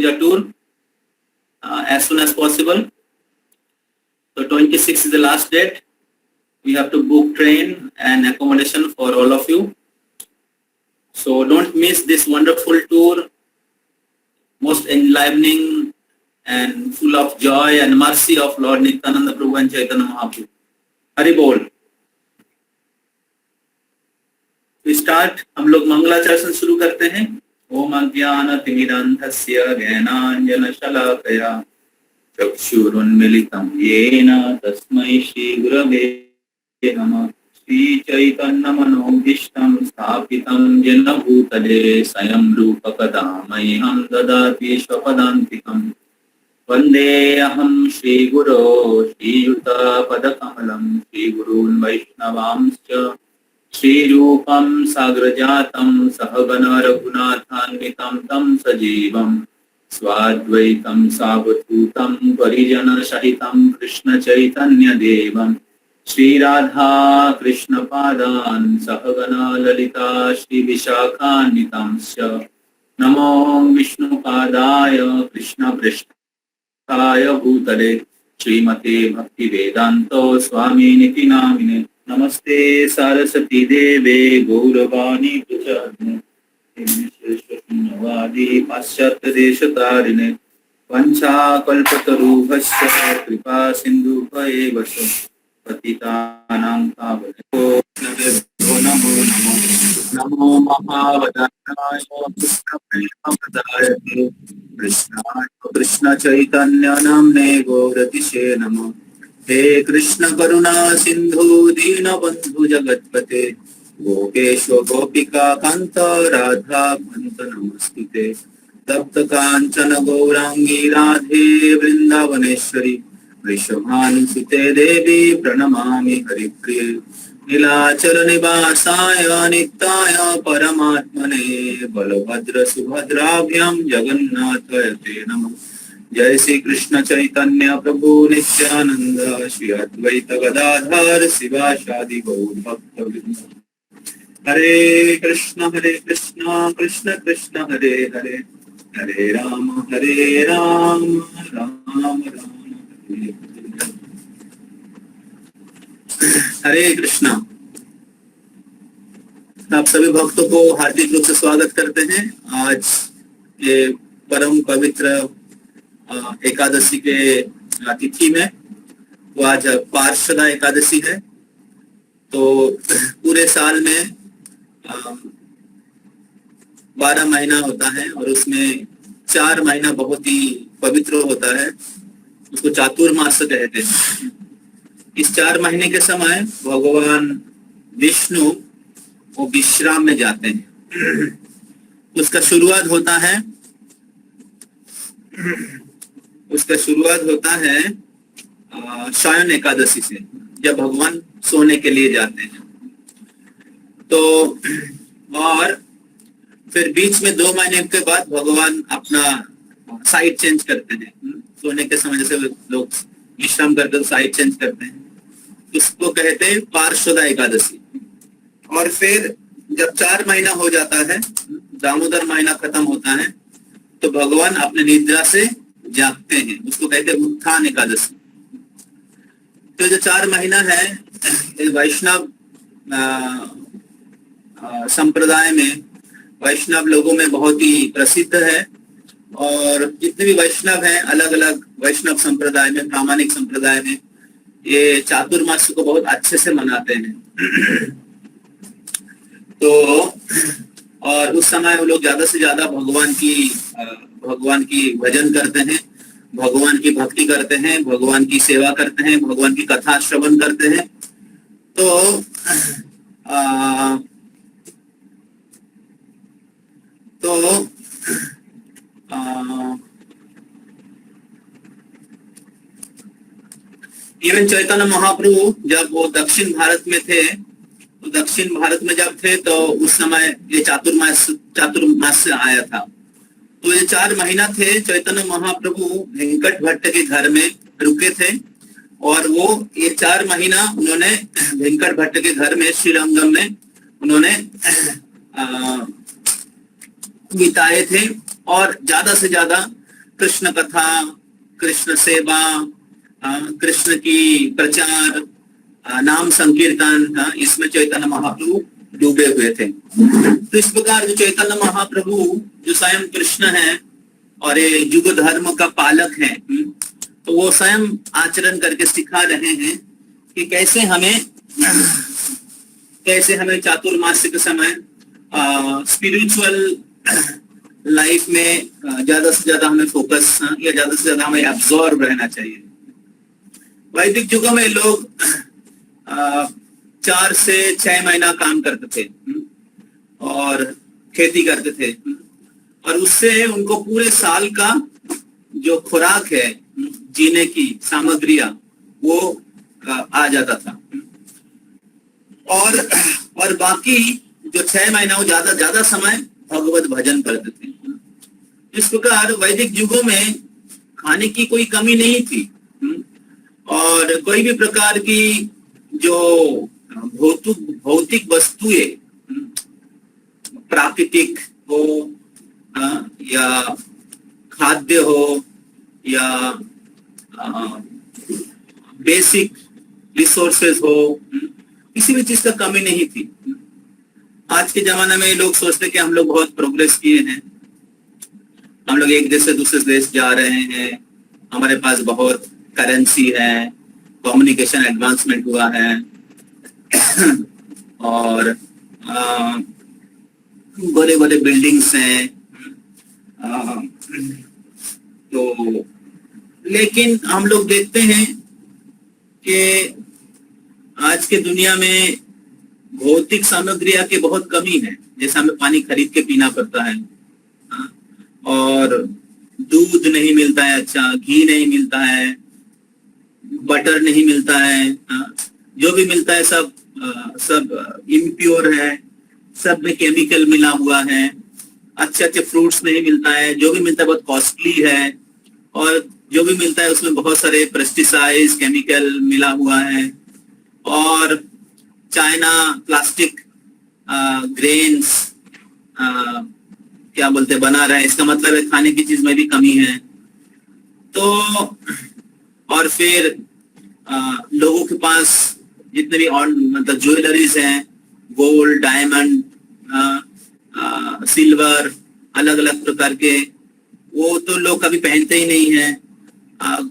Puja tour as soon as possible. So 26 is the last date. We have to book train and accommodation for all of you. So don't miss this wonderful tour, most enlivening and full of joy and mercy of Lord Nityananda Prabhu and Chaitanya Mahaprabhu. Hari Bol. We start, हम लोग मंगलाचरण शुरू करते हैं. ओम अज्ञानतिमिरान्धस्य ज्ञानाञ्जनशलाकया चक्षुरुन्मीलितं येन तस्मै श्रीगुरवे नमः. श्रीचैतन्यमनोभीष्टं स्थापितं येन भूतले स्वयं रूपकदा मह्यं ददाति स्वपदान्तिकम्. वन्देऽहं श्रीगुरो श्रीयुतपदकमलं श्रीगुरून् वैष्णवांश्च श्रीरूपं साग्रजातं सहगण रघुनाथान्वितं तं सजीवं स्वाद्वैतं सावधूतं परिजनसहितं कृष्णचैतन्यदेवं श्रीराधा कृष्णपादान् सहगण ललिता श्रीविशाखान्वितांश्च नमो विष्णुपादाय कृष्णपृष्ठाय भूतले श्रीमते भक्तिवेदान्तो स्वामिनिति नामिने. नमस्ते सरस्वती देवे गौरवाणी प्रचारिणे पाश्चात्य देशतारिणे वंशाकल्पतरुभ्यश्च कृपा सिन्धुभ्येव च पतितानां पावनेभ्यो नमो नमः. नमो महावदनाय कृष्णप्रेमप्रदाय कृष्णाय कृष्णचैतन्य नाम्ने गौरतिशे नमः. हे कृष्ण करुणा सिंधु दीनबंधु जगत्पते गोपेश गोपिका कांत राधा कांत नमस्ते. तप्त कांचन गौरांगी राधे वृंदावनेश्वरी वृषभानुसुते देवी प्रणमामि हरिप्रिये. नीलाचल निवासाय नित्याय परमात्मने बलभद्र सुभद्राभ्यां जगन्नाथाय ते नमः. जय श्री कृष्ण चैतन्य प्रभु नित्यानंद श्री अद्वैत गदाधर शिवासादि गौर भक्तवृंद. हरे कृष्ण कृष्ण कृष्ण हरे हरे हरे राम राम राम हरे हरे कृष्णा. आप सभी भक्तों को हार्दिक रूप से स्वागत करते हैं. आज ये परम पवित्र एकादशी के तिथि में, वो आज पार्षदा एकादशी है. तो पूरे साल में 12 महीना होता है और उसमें 4 महीना बहुत ही पवित्र होता है. उसको चातुर्मास कहते हैं. इस 4 महीने के समय भगवान विष्णु वो विश्राम में जाते हैं. उसका शुरुआत होता है शयन एकादशी से, जब भगवान सोने के लिए जाते हैं. तो और फिर बीच में 2 महीने के बाद भगवान अपना साइड चेंज करते हैं. सोने के समय जैसे लोग विश्राम करते हैं साइड चेंज करते हैं, उसको कहते हैं पार्षदा एकादशी. और फिर जब 4 महीना हो जाता है, दामोदर महीना खत्म होता है, तो भगवान अपने निद्रा से जागते हैं. उसको कहते हैं उत्थान एकादशी. तो जो 4 महीना है वैष्णव संप्रदाय में, वैष्णव लोगों में बहुत ही प्रसिद्ध है. और जितने भी वैष्णव हैं अलग अलग वैष्णव संप्रदाय में, प्रामाणिक संप्रदाय में, ये चातुर्मास को बहुत अच्छे से मनाते हैं. तो और उस समय वो लोग ज्यादा से ज्यादा भगवान की भजन करते हैं, भगवान की भक्ति करते हैं, भगवान की सेवा करते हैं, भगवान की कथा श्रवण करते हैं. तो इवन चैतन्य महाप्रभु जब वो दक्षिण भारत में थे, तो दक्षिण भारत में जब थे तो उस समय ये चातुर्मास से आया था. तो ये 4 महीना थे. चैतन्य महाप्रभु वेंकट भट्ट के घर में रुके थे और वो ये 4 महीना उन्होंने वेंकट भट्ट के घर में श्रीरंगम में उन्होंने बिताए थे. और ज्यादा से ज्यादा कृष्ण कथा, कृष्ण सेवा, कृष्ण की प्रचार, नाम संकीर्तन, इसमें चैतन्य महाप्रभु डूबे हुए थे। तो इस प्रकार जो चैतन्य महाप्रभु जो स्वयं कृष्ण है और ये युग धर्म का पालक है, तो वो स्वयं आचरण करके सिखा रहे हैं कि कैसे हमें चातुर्मासिक समय स्पिरिचुअल लाइफ में ज्यादा से ज्यादा हमें फोकस या ज्यादा से ज्यादा हमें एब्जॉर्ब रहना चाहिए। वैदिक युग में लोग 4 से 6 महीना काम करते थे और खेती करते थे, और उससे उनको पूरे साल का जो खुराक है, जीने की सामग्रियां, वो आ जाता था। और बाकी जो 6 महीना वो ज्यादा समय भगवत भजन करते थे। इस प्रकार वैदिक युगों में खाने की कोई कमी नहीं थी, और कोई भी प्रकार की जो भौतिक वस्तुएं, प्राकृतिक हो या खाद्य हो या बेसिक रिसोर्सेज हो, किसी भी चीज का कमी नहीं थी। आज के जमाने में लोग सोचते कि हम लोग बहुत प्रोग्रेस किए हैं, हम लोग एक देश से दूसरे देश जा रहे हैं, हमारे पास बहुत करेंसी है, कम्युनिकेशन एडवांसमेंट हुआ है और बड़े बड़े बिल्डिंग्स हैं। तो लेकिन हम लोग देखते हैं कि आज के दुनिया में भौतिक सामग्रियां की बहुत कमी है। जैसे हमें पानी खरीद के पीना पड़ता है, और दूध नहीं मिलता है, अच्छा घी नहीं मिलता है, बटर नहीं मिलता है, जो भी मिलता है सब इम्प्योर है, सब में केमिकल मिला हुआ है। अच्छे फ्रूट्स नहीं मिलता है, जो भी मिलता है बहुत कॉस्टली है, और जो भी मिलता है उसमें बहुत सारे पेस्टिसाइड्स, केमिकल मिला हुआ है। और चाइना प्लास्टिक ग्रेन्स क्या बोलते बना रहा है, इसका मतलब है खाने की चीज में भी कमी है। तो और फिर लोगों के पास जितने भी मतलब ज्वेलरीज हैं, गोल्ड, डायमंड, सिल्वर, अलग अलग प्रकार के, वो तो लोग कभी पहनते ही नहीं है।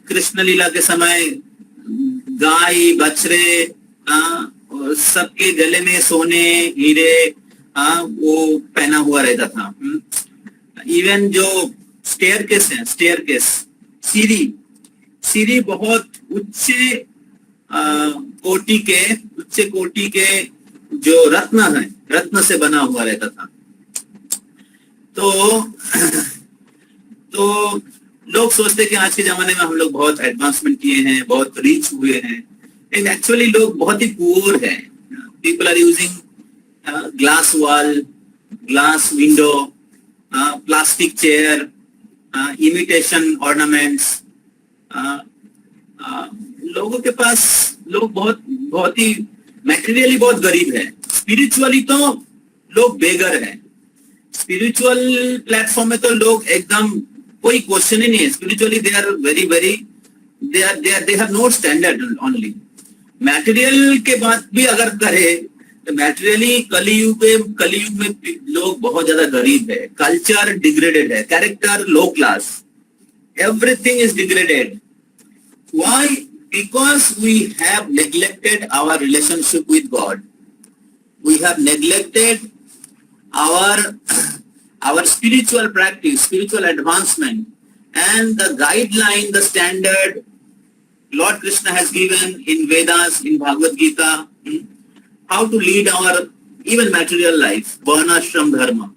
कृष्ण लीला के समय गाय, बछड़े, सबके गले में सोने, हीरे वो पहना हुआ रहता था। इवन जो स्टेयरकेस है, सीढ़ी बहुत उच्च कोटि के जो रत्न से बना हुआ रहता था। तो लोग सोचते कि आज के जमाने में हम लोग बहुत एडवांसमेंट किए हैं, बहुत रिच हुए हैं, एंड एक्चुअली लोग बहुत ही पुअर है। People are using glass wall, glass window, plastic chair, imitation ornaments. लोगों के पास लोग बहुत ही मैटेरियली बहुत गरीब है। स्पिरिचुअली तो लोग बेगर है। स्पिरिचुअल प्लेटफॉर्म में तो लोग एकदम कोई क्वेश्चन ही नहीं है। Spiritually they are very they have no standard only. Material के बात भी अगर करे तो मैटेरियली कलयुग में लोग बहुत ज्यादा गरीब है। कल्चर डिग्रेडेड है, character low class, everything is degraded. Why? Because we have neglected our relationship with God. We have neglected our spiritual practice, spiritual advancement, and the guideline, the standard Lord Krishna has given in Vedas, in Bhagavad Gita, how to lead our even material life, varnashram dharma.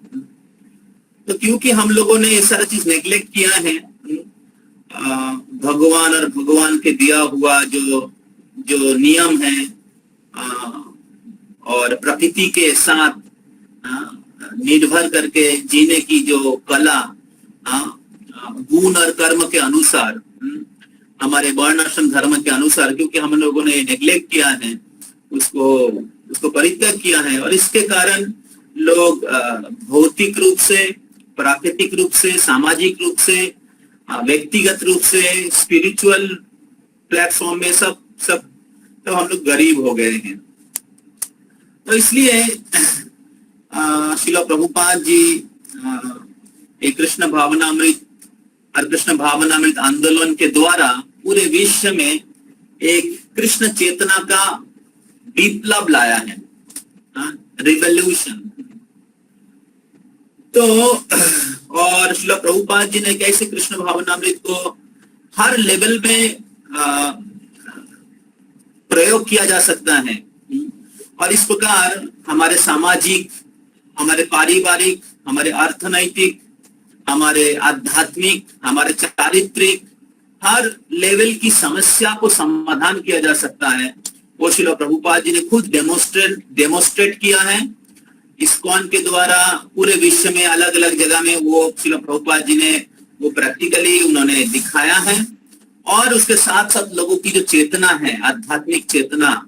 तो क्योंकि हम लोगों ने ये सारा चीज neglect किया है, भगवान और भगवान के दिया हुआ जो नियम है और प्रकृति के साथ निर्भर करके जीने की जो कला, गुण और कर्म के अनुसार, हमारे वर्णाश्रम धर्म के अनुसार, क्योंकि हम लोगों ने नेग्लेक्ट किया है, उसको परित्याग किया है, और इसके कारण लोग भौतिक रूप से, प्राकृतिक रूप से, सामाजिक रूप से व्यक्तिगत रूप से, स्पिरिचुअल प्लेटफॉर्म में सब सब तो हम लोग गरीब हो गए हैं। तो इसलिए श्रील प्रभुपाद जी एक कृष्ण भावनामृत और कृष्ण भावनामृत आंदोलन के द्वारा पूरे विश्व में एक कृष्ण चेतना का विप्लव लाया है, रिवॉल्यूशन। तो और श्रील प्रभुपाद जी ने कैसे कृष्ण भावनामृत को हर लेवल में प्रयोग किया जा सकता है, और इस प्रकार हमारे सामाजिक, हमारे पारिवारिक, हमारे अर्थनैतिक, हमारे आध्यात्मिक, हमारे चारित्रिक हर लेवल की समस्या को समाधान किया जा सकता है, वो श्रील प्रभुपाद जी ने खुद डेमोस्ट्रेट किया है। इस्कॉन के द्वारा पूरे विश्व में अलग अलग जगह में वो श्रील प्रभुपाद जी ने वो प्रैक्टिकली उन्होंने दिखाया है। और उसके साथ साथ लोगों की जो चेतना है, आध्यात्मिक चेतना,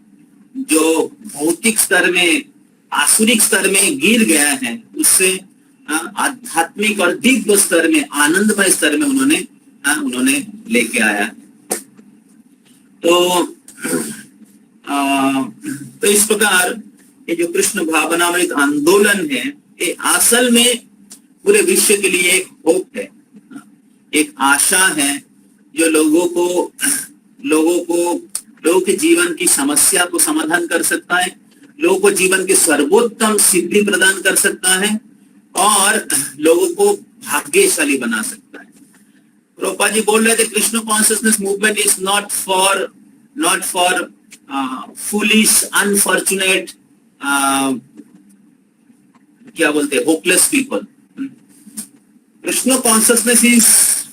जो भौतिक स्तर में, आसुरिक स्तर में गिर गया है, उससे आध्यात्मिक और दिव्य स्तर में, आनंदमय स्तर में उन्होंने लेके आया। तो इस प्रकार ये जो कृष्ण भावनामृत आंदोलन है, ये असल में पूरे विश्व के लिए एक होप है, एक आशा है, जो लोगों के जीवन की समस्या को समाधान कर सकता है, लोगों को जीवन की सर्वोत्तम सिद्धि प्रदान कर सकता है और लोगों को भाग्यशाली बना सकता है। प्रभुपाद जी बोल रहे थे Krishna consciousness movement is not for foolish, unfortunate, क्या बोलते हैं, hopeless people. Krishna consciousness is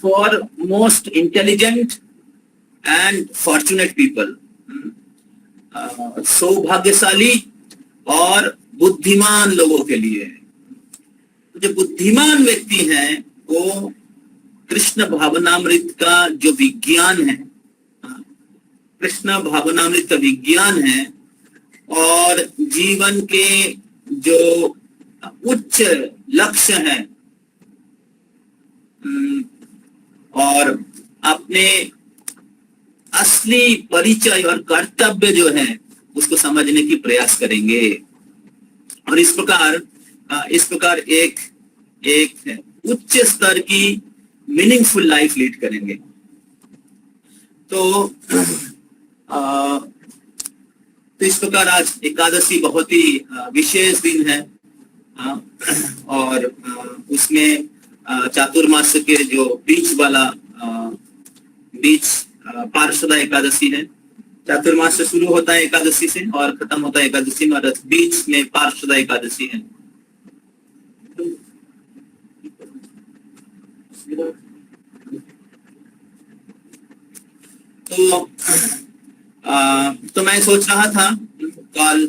for most intelligent and fortunate people, सौभाग्यशाली और बुद्धिमान लोगों के लिए। जो बुद्धिमान व्यक्ति हैं वो कृष्ण भावनामृत का जो विज्ञान है, कृष्ण भावनामृत का विज्ञान है, और जीवन के जो उच्च लक्ष्य हैं और अपने असली परिचय और कर्तव्य जो है उसको समझने की प्रयास करेंगे, और इस प्रकार एक उच्च स्तर की मीनिंगफुल लाइफ लीड करेंगे। तो इस प्रकार आज एकादशी बहुत ही विशेष दिन है, और उसमें चातुर्मास के जो बीच पार्षदा एकादशी है। चातुर्मास से शुरू होता है एकादशी से और खत्म होता है एकादशी में, और बीच में पार्षदा एकादशी है। तो मैं सोच रहा था कल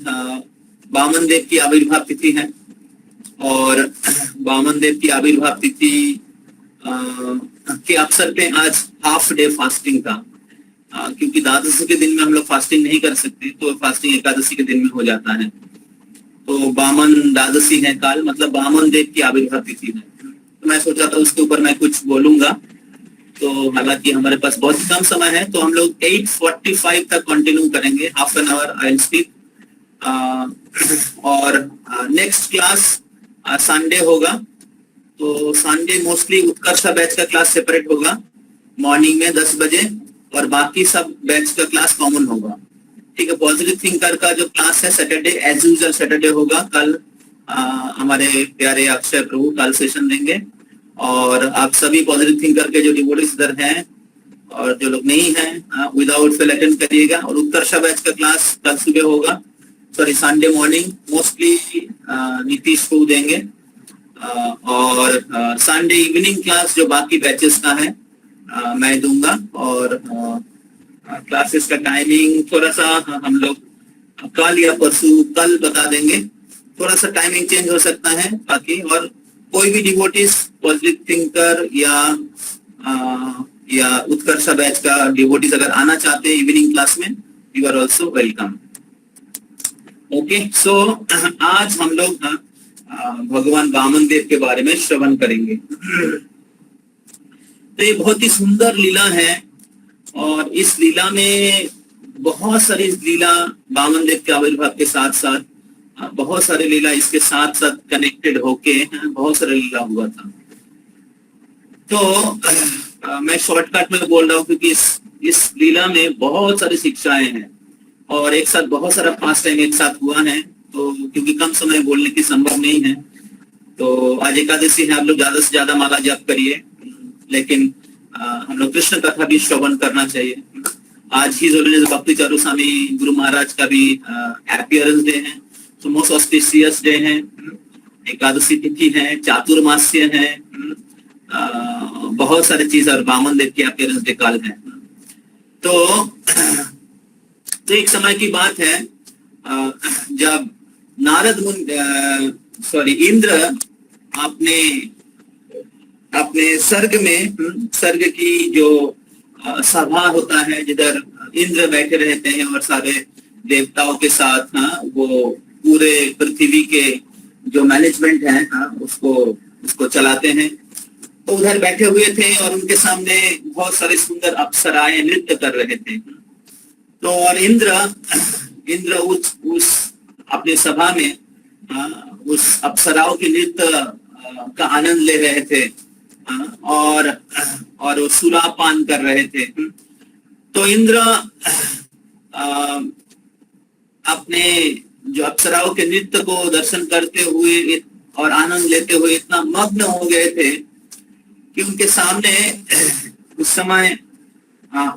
वामन देव की आविर्भाव तिथि है, और वामन देव की आविर्भाव तिथि के अवसर पे आज हाफ डे फास्टिंग का, क्योंकि द्वादशी के दिन में हम लोग फास्टिंग नहीं कर सकते, तो फास्टिंग एकादशी के दिन में हो जाता है। तो वामन द्वादशी है कल, मतलब वामन देव की आविर्भाव तिथि है। तो मैं सोचा था उसके ऊपर मैं कुछ बोलूंगा, तो हालांकि हमारे पास बहुत कम समय है, तो हम लोग 8:45 तक कंटिन्यू करेंगे, half an hour I will speak. और नेक्स्ट क्लास संडे होगा, तो संडे मोस्टली उत्कर्षा बैच का क्लास सेपरेट होगा मॉर्निंग में 10 बजे, और बाकी सब बैच का क्लास कॉमन होगा। ठीक है, पॉजिटिव थिंकर का जो क्लास है सैटरडे एज यूजुअल सैटरडे होगा। कल हमारे प्यारे अक्षय प्रभु कल सेशन देंगे, और आप सभी पॉजिटिव थिंकर के जो डिवोटीज इधर हैं और जो लोग नहीं हैं विदाउट फेल अटेंड करिएगा। और उत्कर्षा बैच का क्लास कल सुबह होगा, sorry Sunday morning, mostly Nitish को देंगे, और संडे इवनिंग क्लास जो बाकी बैचेस का है मैं दूंगा। और क्लासेस का टाइमिंग थोड़ा सा हम लोग कल या परसों कल बता देंगे, थोड़ा सा टाइमिंग चेंज हो सकता है बाकी। और कोई भी डिवोटीज पॉजिटिव थिंकर या उत्कर्षा बैच का डिवोटीज अगर आना चाहते हैं इवनिंग क्लास में, you are also welcome. Okay, so आज हम लोग भगवान वामन देव के बारे में श्रवण करेंगे। तो ये बहुत ही सुंदर लीला है, और इस लीला में बहुत सारी लीला वामन देव के आविर्भाव के साथ साथ बहुत सारे लीला इसके साथ साथ कनेक्टेड होके बहुत सारे लीला हुआ था। तो मैं शॉर्टकट में बोल रहा हूँ क्योंकि इस लीला में बहुत सारी शिक्षाएं हैं और एक साथ बहुत सारा पास टाइम एक साथ हुआ है। तो क्योंकि कम समय बोलने की संभव नहीं है, तो आज एकादशी है, आप लोग ज्यादा से ज्यादा माला जप करिए, लेकिन हम लोग कृष्ण कथा भी श्रवण करना चाहिए। आज ही भक्ति चारू स्वामी गुरु महाराज का भी अपीयरेंस डे है, तो मोस्ट ऑस्पिशियस डे है, एकादशी तिथि है, चातुर्मास्य है, बहुत सारी चीज, और वामन देव की अपीयरेंस डे काल है। तो एक समय की बात है जब नारद मुनि इंद्र अपने स्वर्ग की जो सभा होता है जिधर इंद्र बैठे रहते हैं और सारे देवताओं के साथ वो पूरे पृथ्वी के जो मैनेजमेंट है उसको चलाते हैं, तो उधर बैठे हुए थे और उनके सामने बहुत सारे सुंदर अप्सराएं नृत्य कर रहे थे। तो और इंद्र उस अपने सभा में उस अप्सराओं के नृत्य का आनंद ले रहे थे और वो सुरापान कर रहे थे। तो इंद्र अपने जो अप्सराओं के नृत्य को दर्शन करते हुए और आनंद लेते हुए इतना मग्न हो गए थे कि उनके सामने उस समय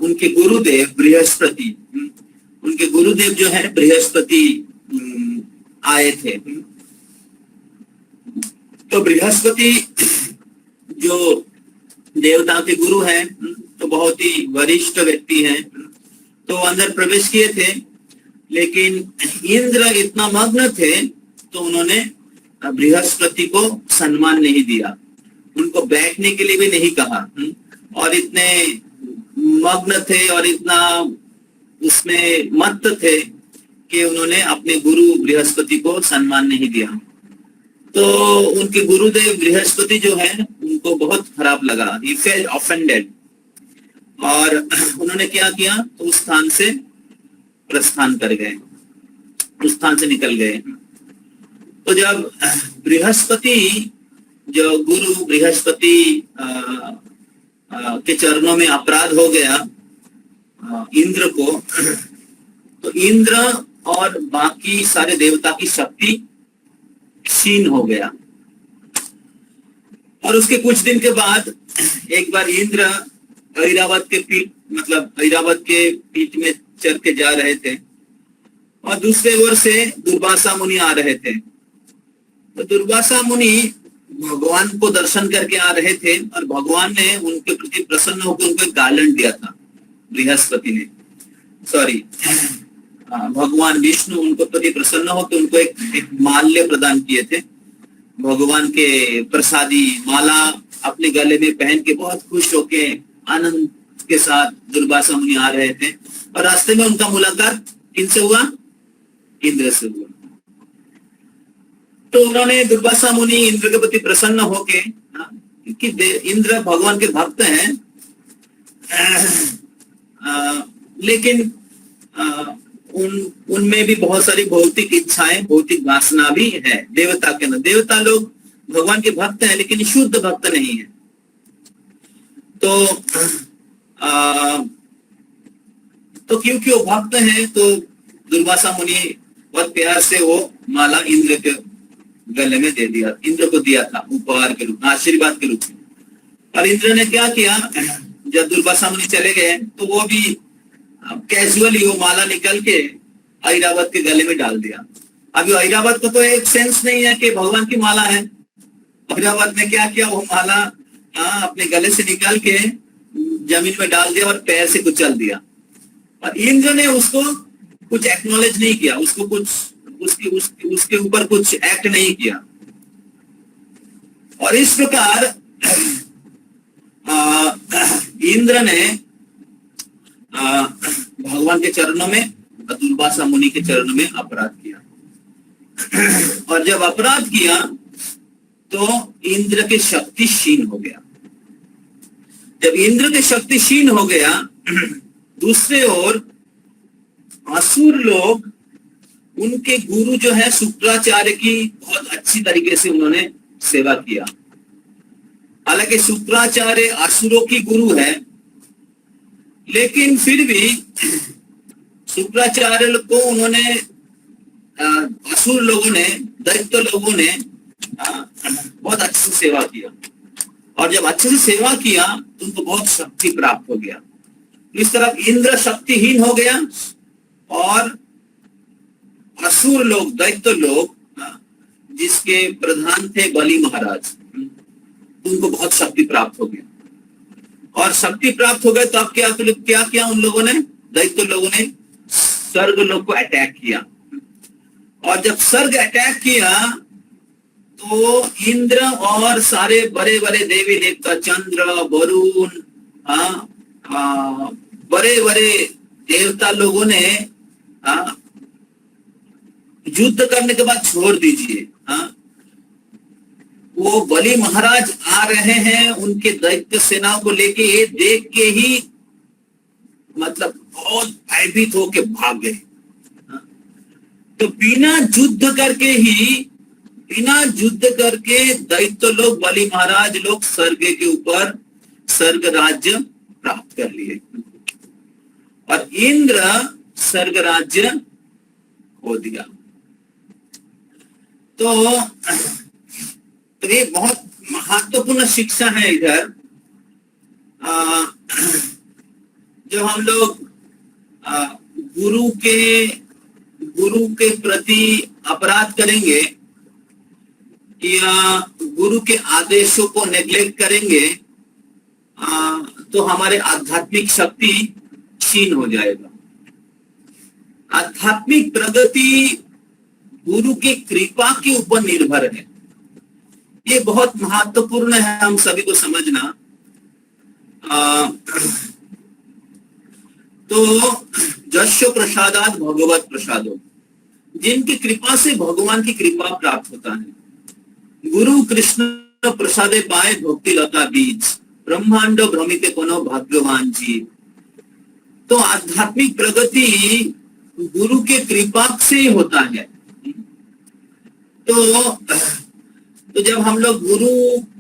उनके गुरुदेव जो है बृहस्पति आए थे। तो बृहस्पति जो देवता के गुरु हैं, तो बहुत ही वरिष्ठ व्यक्ति हैं, तो अंदर प्रवेश किए थे, लेकिन इंद्र इतना मग्न थे तो उन्होंने बृहस्पति को सम्मान नहीं दिया, उनको बैठने के लिए भी नहीं कहा, और इतने मग्न थे और इतना उसमें मत्त थे कि उन्होंने अपने गुरु बृहस्पति को सम्मान नहीं दिया। तो उनके गुरुदेव बृहस्पति जो है उनको बहुत खराब लगा, he felt offended, और उन्होंने क्या किया, तो उस स्थान से प्रस्थान कर गए, उस स्थान से निकल गए। तो जब बृहस्पति जो गुरु बृहस्पति के चरणों में अपराध हो गया इंद्र को, तो इंद्र और बाकी सारे देवता की शक्ति क्षीण हो गया। और उसके कुछ दिन के बाद एक बार इंद्र ऐरावत के पीठ में चढ़ के जा रहे थे और दूसरे ओर से दुर्वासा मुनि आ रहे थे। तो दुर्वासा मुनि भगवान को दर्शन करके आ रहे थे और भगवान ने उनके प्रति प्रसन्न होकर उनको एक गार्लैंड दिया था, बृहस्पति ने, भगवान विष्णु उनको प्रति प्रसन्न होकर उनको एक माल्य प्रदान किए थे। भगवान के प्रसादी माला अपने गले में पहन के बहुत खुश होके आनंद के साथ दुर्वासा मुनि आ रहे थे, और रास्ते में उनका मुलाकात किनसे हुआ, इंद्र से हुआ। तो उन्होंने दुर्वासा मुनि इंद्र के प्रति प्रसन्न होके, क्योंकि इंद्र भगवान के भक्त हैं, लेकिन उनमें भी बहुत सारी भौतिक इच्छाएं, भौतिक वासना भी है देवता के अंदर। देवता लोग भगवान के भक्त हैं लेकिन शुद्ध भक्त नहीं है। तो क्योंकि वो भक्त हैं तो दुर्वासा मुनि बहुत प्यार से वो माला इंद्र के गले में दे दिया, इंद्र को दिया था उपहार के रूप में, आशीर्वाद के रूप में। और इंद्र ने क्या किया, जब दुर्वासा मुनि चले गए तो वो भी कैजुअली वो माला निकल के ऐरावत के गले में डाल दिया। अभी ऐरावत को तो एक सेंस नहीं है कि भगवान की माला है। ऐरावत ने क्या किया, वो माला अपने गले से निकाल के जमीन में डाल दिया और पैर से कुचल दिया। और इंद्र ने उसको कुछ एक्नॉलेज नहीं किया, उसको कुछ उसके ऊपर कुछ एक्ट नहीं किया। और इस प्रकार इंद्र ने भगवान के चरणों में, दुर्वासा मुनि के चरणों में अपराध किया। और जब अपराध किया तो इंद्र की शक्ति क्षीण हो गया। जब इंद्र के शक्ति क्षीण हो गया, दूसरे ओर असुर लोग उनके गुरु जो है शुक्राचार्य की बहुत अच्छी तरीके से उन्होंने सेवा किया। हालांकि शुक्राचार्य असुरों की गुरु है, लेकिन फिर भी शुक्राचार्य को उन्होंने असुर लोगों ने, दैत्य लोगों ने बहुत अच्छे से सेवा किया, और जब अच्छे से सेवा किया तो उनको बहुत शक्ति प्राप्त हो गया। इस तरह इंद्र शक्तिहीन हो गया और असुर लोग, दैत्य लोग, जिसके प्रधान थे बलि महाराज, उनको बहुत शक्ति प्राप्त हो गया। और शक्ति प्राप्त हो गए तो अब क्या किया उन लोगों ने, दैत्य लोगों ने स्वर्ग लोग को अटैक किया। और जब स्वर्ग अटैक किया तो इंद्र और सारे बड़े बड़े देवी देवता, चंद्र, वरुण, बड़े बड़े देवता लोगों ने युद्ध करने के बाद छोड़ दीजिए, वो बलि महाराज आ रहे हैं उनके दैत्य सेनाओं को लेके, ये देख के ही मतलब बहुत भयभीत होके भाग गए। तो बिना युद्ध करके दैत्य लोग, बलि महाराज लोग स्वर्ग के ऊपर स्वर्ग राज्य प्राप्त कर लिए, और इंद्र स्वर्ग राज्य खो दिया। तो ये बहुत महत्वपूर्ण शिक्षा है इधर, जो हम लोग गुरु के प्रति अपराध करेंगे या गुरु के आदेशों को नेग्लेक्ट करेंगे, तो हमारे आध्यात्मिक शक्ति क्षीण हो जाएगा। आध्यात्मिक प्रगति गुरु की कृपा के ऊपर निर्भर है। ये बहुत महत्वपूर्ण है हम सभी को समझना। तो जस्य प्रसादात भगवत प्रसादो, जिनकी कृपा से भगवान की कृपा प्राप्त होता है। गुरु कृष्ण प्रसादे पाए भक्ति लता बीज, ब्रह्मांड भ्रमित कोनो भाग्यवान जी। तो आध्यात्मिक प्रगति गुरु के कृपा से होता है। तो जब हम लोग गुरु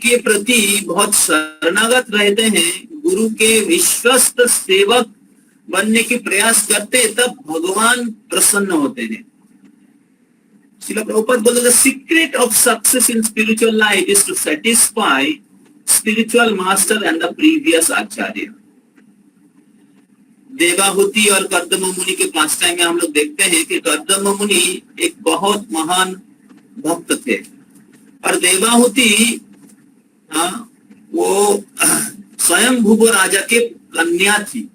के प्रति बहुत शरणागत रहते हैं, गुरु के विश्वस्त सेवक बनने की प्रयास करते, तब भगवान प्रसन्न होते हैं। श्रील प्रभुपाद बोलते हैं, secret of success in spiritual life is to satisfy spiritual master and the previous acharya. Devahuti और कर्दम मुनि के पास टाइम में हम लोग देखते हैं कि कर्दम मुनि एक बहुत महान भक्त थे, और देवाहुति वो स्वयंभुव राजा के कन्या थी।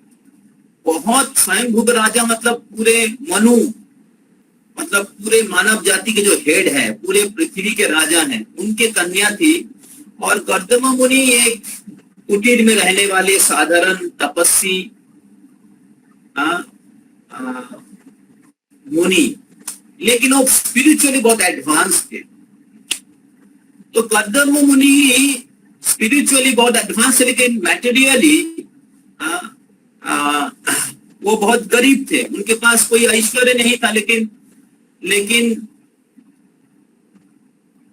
बहुत स्वयंभुव राजा मतलब पूरे मनु, मतलब पूरे मानव जाति के जो हेड है, पूरे पृथ्वी के राजा हैं, उनके कन्या थी। और कर्दम मुनि एक कुटीर में रहने वाले साधारण तपस्वी मुनि, लेकिन वो स्पिरिचुअली बहुत एडवांस थे। तो कर्दम मुनि स्पिरिचुअली बहुत एडवांस है, लेकिन मैटेरियली वो बहुत गरीब थे। उनके पास कोई ऐश्वर्य नहीं था, लेकिन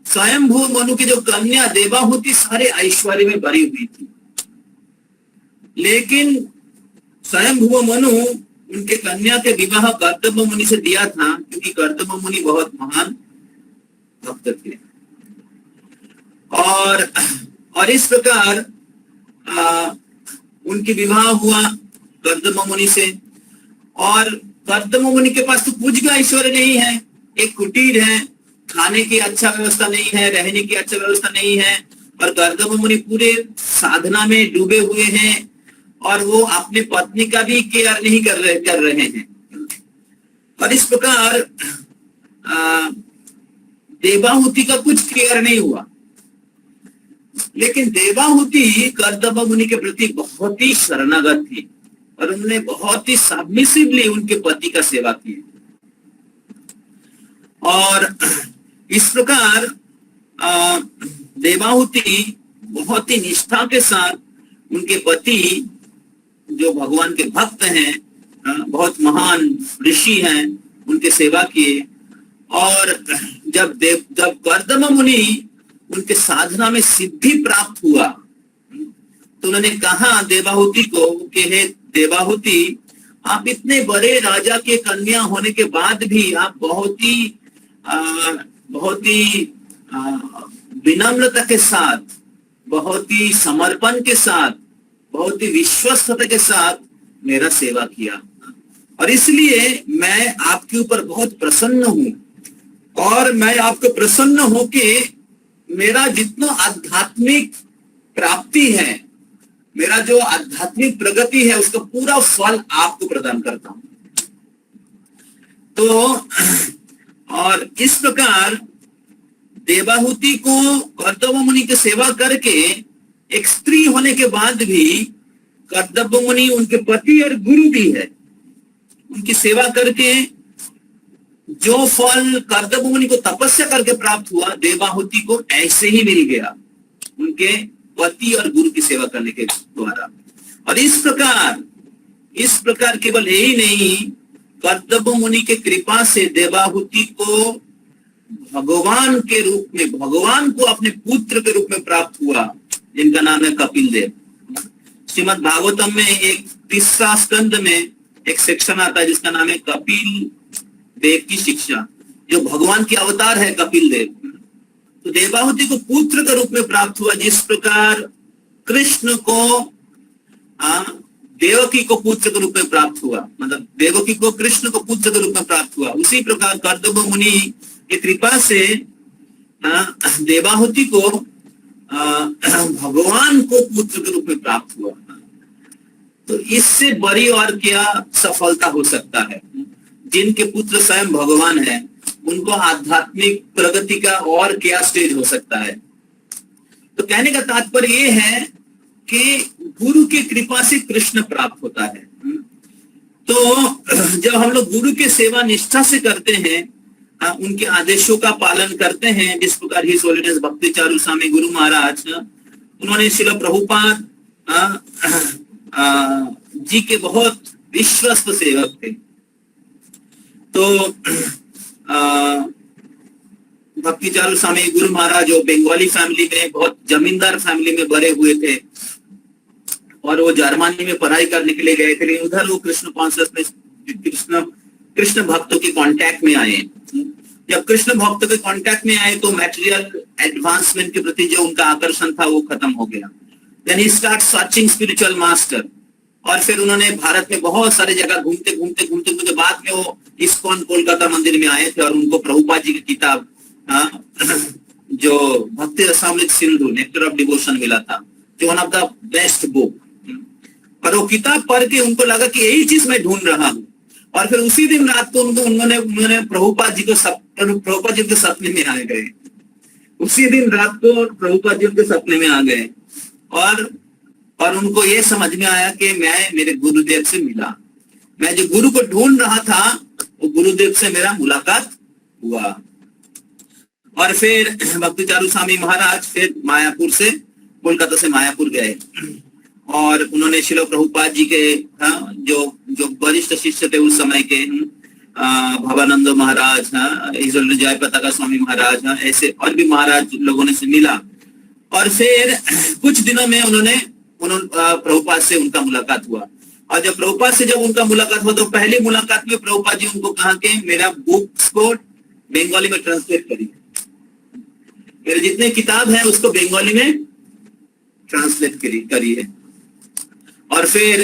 स्वयंभू मनु की जो कन्या देवाहुति सारे ऐश्वर्य में भरी हुई थी। लेकिन स्वयंभू मनु उनके कन्या के विवाह कर्दम मुनि से दिया था, क्योंकि कर्दम मुनि बहुत महान भक्त थे। और इस प्रकार उनकी विवाह हुआ कर्दम मुनि से। और कर्दम मुनि के पास तो कुछ भी ऐश्वर्य नहीं है, एक कुटीर है, खाने की अच्छा व्यवस्था नहीं है, रहने की अच्छा व्यवस्था नहीं है, और कर्दम मुनि पूरे साधना में डूबे हुए हैं, और वो अपने पत्नी का भी केयर नहीं कर रहे हैं। और इस प्रकार देवाहुति का कुछ केयर नहीं हुआ। लेकिन देवाहुति कर्दम मुनि के प्रति बहुत ही शरणागत थी, और उन्होंने बहुत ही सबमिसिवली उनके पति का सेवा की। और इस प्रकार देवाहुति बहुत ही निष्ठा के साथ उनके पति जो भगवान के भक्त हैं, बहुत महान ऋषि हैं, उनके सेवा किए। और जब कर्दम मुनि उनके साधना में सिद्धि प्राप्त हुआ तो उन्होंने कहा देवाहुति को कि हे देवाहुति, आप इतने बड़े राजा के कन्या होने के बाद भी आप बहुत ही विनम्रता के साथ, बहुत ही समर्पण के साथ, बहुत ही विश्वस्तता के साथ मेरा सेवा किया, और इसलिए मैं आपके ऊपर बहुत प्रसन्न हूं। और मैं आपको प्रसन्न हूं कि मेरा जितना आध्यात्मिक प्राप्ति है, मेरा जो आध्यात्मिक प्रगति है, उसका पूरा फल आपको प्रदान करता हूं। तो और इस प्रकार देवाहुति को कर्दम मुनि की सेवा करके, एक स्त्री होने के बाद भी कर्दम मुनि उनके पति और गुरु भी है, उनकी सेवा करके जो फल कर्दम मुनि को तपस्या करके प्राप्त हुआ, देवाहुति को ऐसे ही मिल गया उनके पति और गुरु की सेवा करने के द्वारा। और इस प्रकार केवल यही नहीं, कर्दम मुनि के कृपा से देवाहुति को भगवान के रूप में, भगवान को अपने पुत्र के रूप में प्राप्त हुआ, जिनका नाम है कपिल देव। श्रीमद् भागवतम में एक 3रा स्कंद में एक सेक्शन आता है जिसका नाम है कपिल देव की शिक्षा, जो भगवान के अवतार है कपिल देव। तो देवाहुति को पुत्र के रूप में प्राप्त हुआ, जिस प्रकार कृष्ण को देवकी को पुत्र के रूप में प्राप्त हुआ, मतलब देवकी को कृष्ण को पुत्र के रूप में प्राप्त हुआ, उसी प्रकार कर्दम मुनि की कृपा से देवाहुति को भगवान को पुत्र के रूप में प्राप्त हुआ। तो इससे बड़ी और क्या सफलता हो सकता है? जिनके पुत्र स्वयं भगवान है, उनको आध्यात्मिक प्रगति का और क्या स्टेज हो सकता है? तो कहने का तात्पर्य ये है कि गुरु की कृपा से कृष्ण प्राप्त होता है। तो जब हम लोग गुरु की सेवा निष्ठा से करते हैं, उनके आदेशों का पालन करते हैं, जिस प्रकार हिज होलीनेस भक्ति चारू स्वामी गुरु महाराज, उन्होंने श्रील प्रभुपाद जी के बहुत विश्वस्त सेवक थे। तो भक्ति चारू स्वामी गुरु महाराज जो बंगाली फैमिली में, बहुत जमींदार फैमिली में बड़े हुए थे, और वो जर्मनी में पढ़ाई करने के लिए गए थे। उधर वो कृष्ण कॉन्शियसनेस, कृष्ण भक्तों के कांटेक्ट में आए। जब कृष्ण भक्तों के कांटेक्ट में आए तो मटेरियल एडवांसमेंट के प्रति जो उनका आकर्षण था वो खत्म हो गया। Then he start searching spiritual master. और फिर उन्होंने भारत में बहुत सारे जगह घूमते बाद में वो इस्कॉन कोलकाता मंदिर में आए थे, और उनको प्रभुपाद जी की किताब जो भक्ति Rasamrita Sindhu nectar of devotion मिला था, जो one of the best book. और वो किताब पढ़ के उनको लगा कि यही चीज मैं ढूंढ रहा हूँ। और फिर उसी दिन रात को उन्होंने प्रभुपाद जी के सपने में आ गए। उसी दिन रात को प्रभुपाद जी उनके सपने में आ गए, और उनको ये समझ में आया कि मैं मेरे गुरुदेव से मिला, मैं जो गुरु को ढूंढ रहा था वो गुरुदेव से मेरा मुलाकात हुआ। और फिर भक्ति चारू स्वामी महाराज फिर मायापुर से, कोलकाता से मायापुर गए, और उन्होंने श्रील प्रभुपाद जी के जो वरिष्ठ शिष्य थे उस समय के, भवानंद महाराज, जय पताका स्वामी महाराज, ऐसे और भी महाराज लोगों ने से मिला। और फिर कुछ दिनों में उन्होंने प्रभुपाद से उनका मुलाकात हुआ। और जब प्रभुपाद से जब उनका मुलाकात हुआ तो पहली मुलाकात में प्रभुपाद जी उनको कहा कि मेरा बुक्स को बंगाली में ट्रांसलेट करिए, मेरे जितने किताब है उसको बंगाली में ट्रांसलेट करिए। और फिर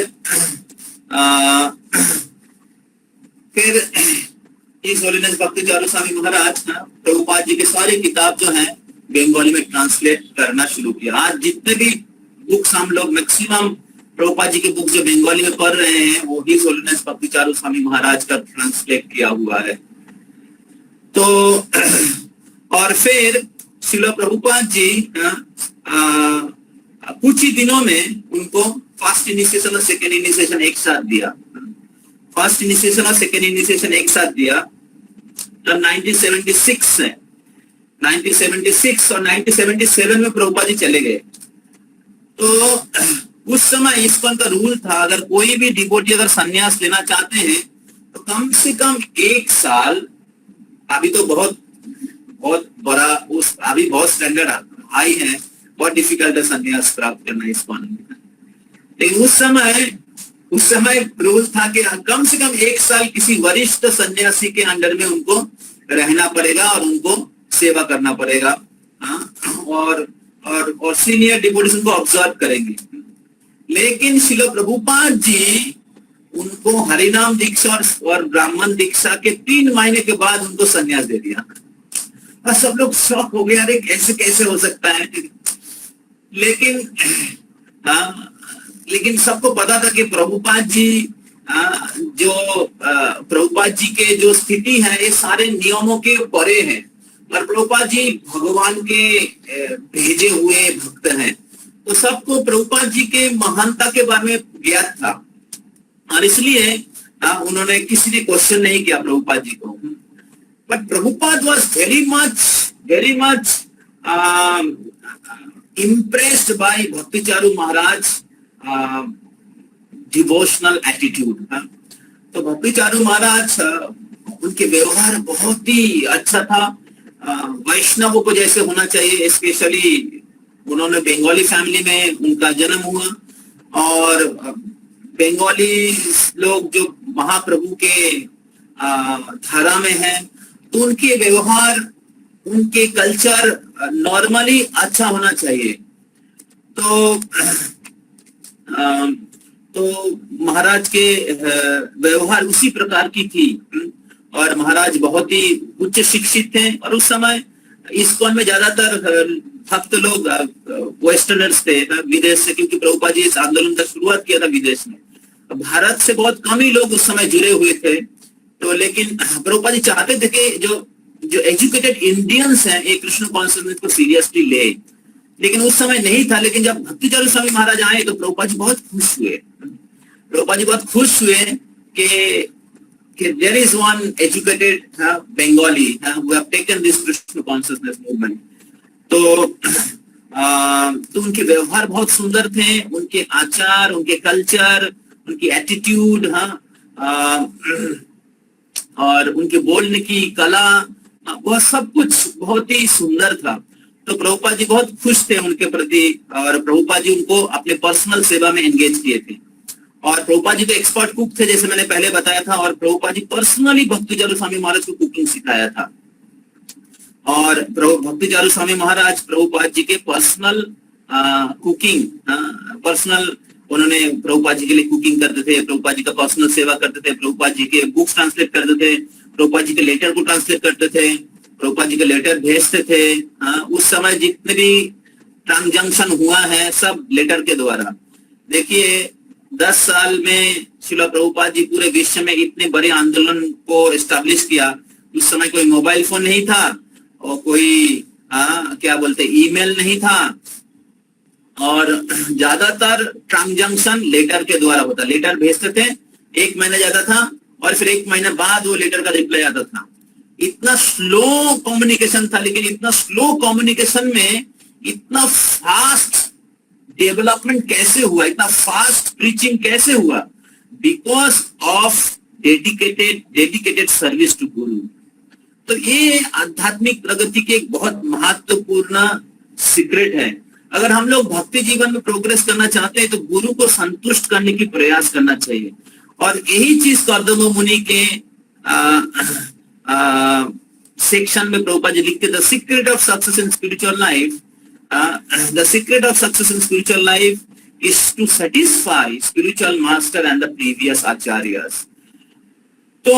इस होलीनेस भक्ति चारू स्वामी महाराज प्रभुपाद जी के सारे किताब जो हैं बंगाली में ट्रांसलेट करना शुरू किया। आज जितने भी बुक्स हम लोग मैक्सिमम प्रभुपाद जी के बुक जो बंगाली में पढ़ रहे हैं वो हिज होलीनेस भक्ति चारू स्वामी महाराज का ट्रांसलेट किया हुआ है। तो और फिर श्रील प्रभुपाद जी कुछ ही दिनों में उनको फर्स्ट इनिशिएशन और सेकेंड इनिशिएशन एक साथ दिया। फर्स्ट इनिशिएशन और सेकेंड इनिशिएशन एक साथ दिया। तो 1976 है, 1976 और 1977 में प्रभुपाद जी चले गए। तो उस समय इस्कॉन का रूल था, अगर कोई भी डिवोटी अगर संन्यास लेना चाहते हैं तो कम से कम 1 साल, अभी तो बहुत बहुत बड़ा उस अभी बहुत स्टैंडर्ड हाई है, बहुत डिफिकल्ट है संन्यास प्राप्त करना इस्कॉन में। लेकिन उस समय रूल था कि कम से कम 1 साल किसी वरिष्ठ सन्यासी के अंडर में उनको रहना पड़ेगा और उनको सेवा करना पड़ेगा। और सीनियर डिवोटीज उनको ऑब्जर्व करेंगे। लेकिन श्रील प्रभुपाद जी उनको हरिनाम दीक्षा और ब्राह्मण दीक्षा के 3 महीने के बाद उनको संन्यास दे दिया। और सब लोग शॉक हो गए, अरे कैसे कैसे हो सकता है। लेकिन सबको पता था कि प्रभुपाद जी प्रभुपाद जी के जो स्थिति है ये सारे नियमों के परे है, और प्रभुपाद जी भगवान के भेजे हुए भक्त हैं। तो सबको प्रभुपाद जी के महानता के बारे में ज्ञात था, और इसलिए उन्होंने किसी ने क्वेश्चन नहीं किया प्रभुपाद जी को। But Prabhupada was very much impressed by भक्ति चारू महाराज डिवोशनल एटीट्यूड। तो भक्ति चारू महाराज उनके व्यवहार बहुत ही अच्छा था, वैष्णवों को जैसे होना चाहिए। स्पेशली उन्होंने बंगाली फैमिली में उनका जन्म हुआ, और बंगाली लोग जो महाप्रभु के धारा में हैं, तो उनके व्यवहार, उनके कल्चर नॉर्मली अच्छा होना चाहिए। तो महाराज के व्यवहार उसी प्रकार की थी, और महाराज बहुत ही उच्च शिक्षित थे। और उस समय इस्कॉन में ज्यादातर भक्त लोग वेस्टर्नर्स थे, विदेश से, क्योंकि प्रभुपाद जी इस आंदोलन का शुरुआत किया था विदेश में। भारत से बहुत कम ही लोग उस समय जुड़े हुए थे। तो लेकिन प्रभुपाद जी चाहते थे कि जो एजुकेटेड इंडियंस हैं ये कृष्ण कॉन्शियसनेस को सीरियसली ले, लेकिन उस समय नहीं था। लेकिन जब भक्ति चारू स्वामी महाराज आए तो प्रभुपाद जी बहुत खुश हुए। प्रभुपाद जी बहुत खुश हुए कि there is one educated Bengali who have taken this Krishna consciousness movement। तो उनके व्यवहार बहुत सुंदर थे, उनके आचार, उनके कल्चर, उनकी एटीट्यूड, और उनके बोलने की कला, वह सब कुछ बहुत ही सुंदर था। तो प्रभुपाद जी बहुत खुश थे उनके प्रति, और प्रभुपाद जी उनको अपने पर्सनल सेवा में एंगेज किए थे। और प्रभुपाद जी तो एक्सपर्ट कुक थे, जैसे मैंने पहले बताया था, और प्रभुपाद जी पर्सनली भक्ति चारू स्वामी महाराज को कुकिंग सिखाया था। और भक्ति चारू स्वामी महाराज प्रभुपाद जी के पर्सनल कुकिंग, पर्सनल, उन्होंने प्रभुपाद जी के लिए कुकिंग करते थे, प्रभुपाद जी का पर्सनल सेवा करते थे, प्रभुपाद जी के बुक्स ट्रांसलेट करते थे, प्रभुपाद जी के लेटर को ट्रांसलेट करते थे, प्रभुपाद जी के लेटर भेजते थे। उस समय जितने भी ट्रांजैक्शन हुआ है सब लेटर के द्वारा। देखिए 10 साल में श्रील प्रभुपाद जी पूरे विश्व में इतने बड़े आंदोलन को एस्टैब्लिश किया। उस समय कोई मोबाइल फोन नहीं था, और कोई क्या बोलते ईमेल नहीं था, और ज्यादातर ट्रांजैक्शन लेटर के द्वारा होता। लेटर भेजते थे, 1 महीना जाता था, और फिर 1 महीने बाद वो लेटर का रिप्लाई आता था। इतना स्लो कम्युनिकेशन था, लेकिन इतना स्लो कम्युनिकेशन में इतना फास्ट डेवलपमेंट कैसे हुआ, इतना फास्ट प्रीचिंग कैसे हुआ? Because of dedicated service to guru. तो ये आध्यात्मिक प्रगति के एक बहुत महत्वपूर्ण सीक्रेट है। अगर हम लोग भक्ति जीवन में प्रोग्रेस करना चाहते हैं तो गुरु को संतुष्ट करने की प्रयास करना चाहिए। और यही चीज कर्दम मुनि के सेक्शन में प्रभुपाद जी लिखते, the secret of success in spiritual life, the secret of success in spiritual life is to satisfy spiritual master and the previous acharyas। तो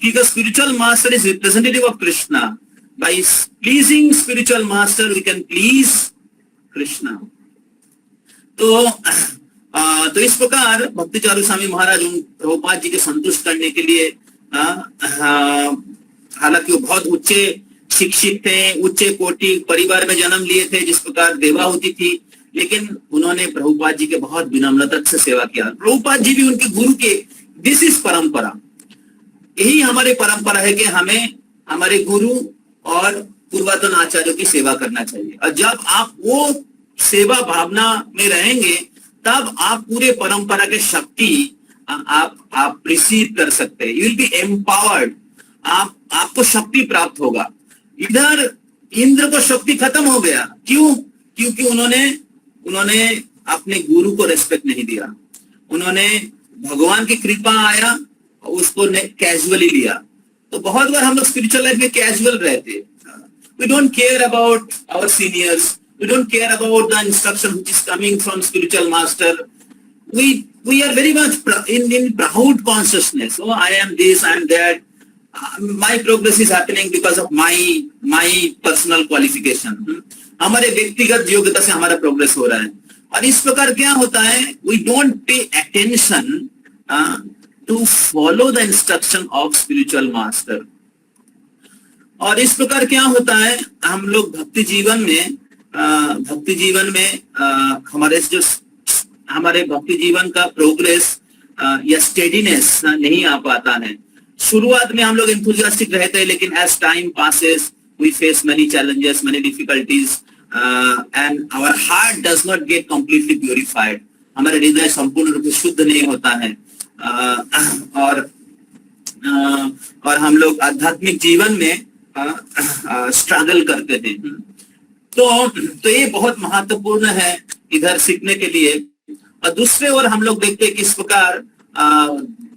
because spiritual master is representative of Krishna, by pleasing spiritual master we can please Krishna। तो इस प्रकार भक्ति चारू स्वामी महाराज उन प्रभुपाद जी के संतुष्ट करने के लिए, हालांकि वो बहुत उच्चे शिक्षित थे, उच्चे कोटि परिवार में जन्म लिए थे, जिस प्रकार देवाहुति थी, लेकिन उन्होंने प्रभुपाद जी के बहुत विनम्रता से सेवा किया। प्रभुपाद जी भी उनके गुरु के, दिस इज परंपरा, यही हमारी परंपरा है कि हमें हमारे गुरु और पूर्वतन आचार्यों की सेवा करना चाहिए। और जब आप वो सेवा भावना में रहेंगे, तब आप पूरे परंपरा के शक्ति आप रिसीव कर सकते हैं। यू विल बी एम्पावर्ड, आपको शक्ति प्राप्त होगा। इधर इंद्र को शक्ति खत्म हो गया, क्यों? क्योंकि उन्होंने अपने गुरु को रेस्पेक्ट नहीं दिया। उन्होंने भगवान की कृपा आया, उसको कैजुअली लिया। तो बहुत बार हम लोग स्पिरिचुअल लाइफ में कैजुअल रहते, we don't care about our seniors, we don't care about the instruction which is coming from spiritual master. We are very much in proud consciousness. Oh, I am this, I am that. My progress is happening because of my personal qualification. हमारे व्यक्तिगत योग्यता से हमारा progress हो रहा है। और इस प्रकार क्या होता है, we don't pay attention to follow the instruction of spiritual master. और इस प्रकार क्या होता है, हम लोग भक्ति जीवन में हमारे भक्ति जीवन का प्रोग्रेस या स्टेडीनेस नहीं आ पाता है। शुरुआत में हम लोग एंथुसियास्टिक रहते हैं, लेकिन as time passes we face many challenges, many difficulties, and our heart does not get completely purified. हमारे हृदय संपूर्ण रूप से शुद्ध नहीं होता है, और हम लोग आध्यात्मिक जीवन में स्ट्रगल करते थे। तो ये बहुत महत्वपूर्ण है इधर सीखने के लिए। और दूसरे ओर हम लोग देखते हैं किस प्रकार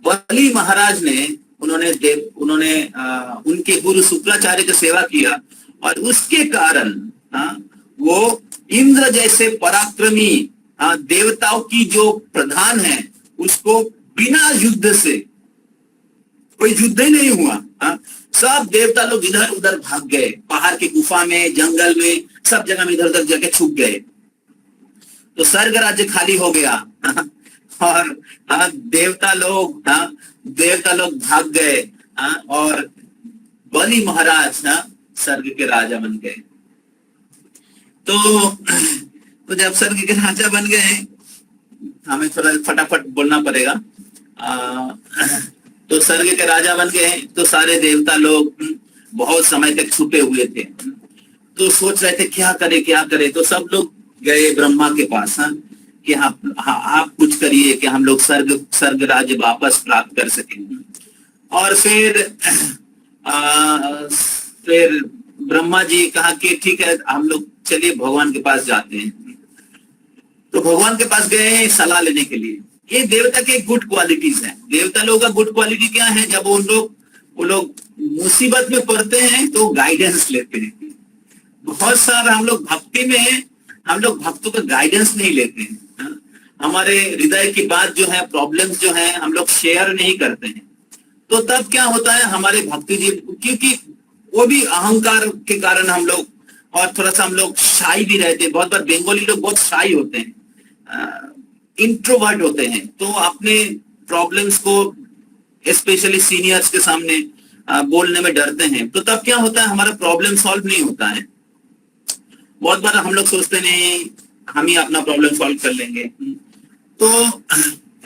बलि महाराज ने उन्होंने उनके गुरु शुक्राचार्य की सेवा किया, और उसके कारण वो इंद्र जैसे पराक्रमी देवताओं की जो प्रधान है, उसको बिना युद्ध से, कोई युद्ध ही नहीं हुआ, सब देवता लोग इधर उधर भाग गए, पहाड़ की गुफा में, जंगल में, सब जगह में इधर उधर जाके छुप गए। तो स्वर्ग राज्य खाली हो गया, और देवता लोग भाग गए, और बलि महाराज स्वर्ग के राजा बन गए। तो जब स्वर्ग के राजा बन गए, हमें थोड़ा फटाफट बोलना पड़ेगा। तो स्वर्ग के राजा बन गए, तो सारे देवता लोग बहुत समय तक छुपे हुए थे, तो सोच रहे थे क्या करे। तो सब लोग गए ब्रह्मा के पास, कि आप कुछ करिए कि हम लोग स्वर्ग राज्य वापस प्राप्त कर सकें। और फिर ब्रह्मा जी कहा कि ठीक है, हम लोग चलिए भगवान के पास जाते हैं। तो भगवान के पास गए सलाह लेने के लिए। ये देवता के गुड क्वालिटीज हैं। देवता लोगों का गुड क्वालिटी क्या है, जब वो लोग मुसीबत में पड़ते हैं तो गाइडेंस लेते हैं। बहुत सारा हम लोग भक्ति में हम लोग भक्तों का गाइडेंस नहीं लेते हैं। हमारे हृदय की बात जो है, प्रॉब्लम्स जो है, हम लोग शेयर नहीं करते हैं। तो तब क्या होता है, हमारे भक्ति जीवन, क्योंकि वो भी अहंकार के कारण हम लोग, और थोड़ा सा हम लोग शाई भी रहते हैं। बहुत बार बंगाली लोग बहुत शाई होते हैं, इंट्रोवर्ट होते हैं, तो अपने प्रॉब्लम्स को स्पेशली सीनियर्स के सामने बोलने में डरते हैं। तो तब क्या होता है, हमारा प्रॉब्लम सॉल्व नहीं होता है। बहुत बार हम लोग सोचते नहीं हम ही अपना प्रॉब्लम सॉल्व कर लेंगे। तो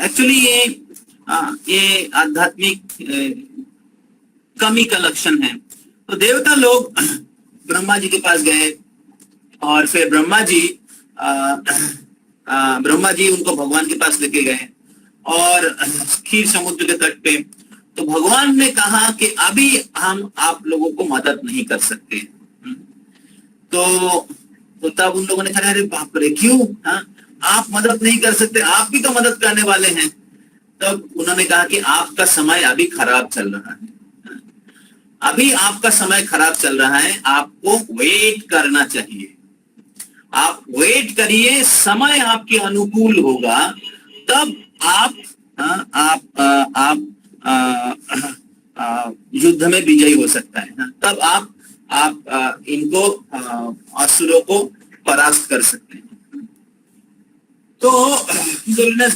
एक्चुअली ये आध्यात्मिक कमी का लक्षण है। तो देवता लोग ब्रह्मा जी के पास गए, और फिर ब्रह्मा जी उनको भगवान के पास लेके गए, और खीर समुद्र के तट पे। तो भगवान ने कहा कि अभी हम आप लोगों को मदद नहीं कर सकते। तो तब उन लोगों ने कहा, अरे बाप रे, क्यों? आप मदद नहीं कर सकते, आप भी तो मदद करने वाले हैं। तब उन्होंने कहा कि आपका समय अभी खराब चल रहा है, अभी आपका समय खराब चल रहा है, आपको वेट करना चाहिए। आप वेट करिए, समय आपके अनुकूल होगा, तब आप युद्ध में विजयी हो सकता है। तब आप इनको असुरों को परास्त कर सकते हैं। तो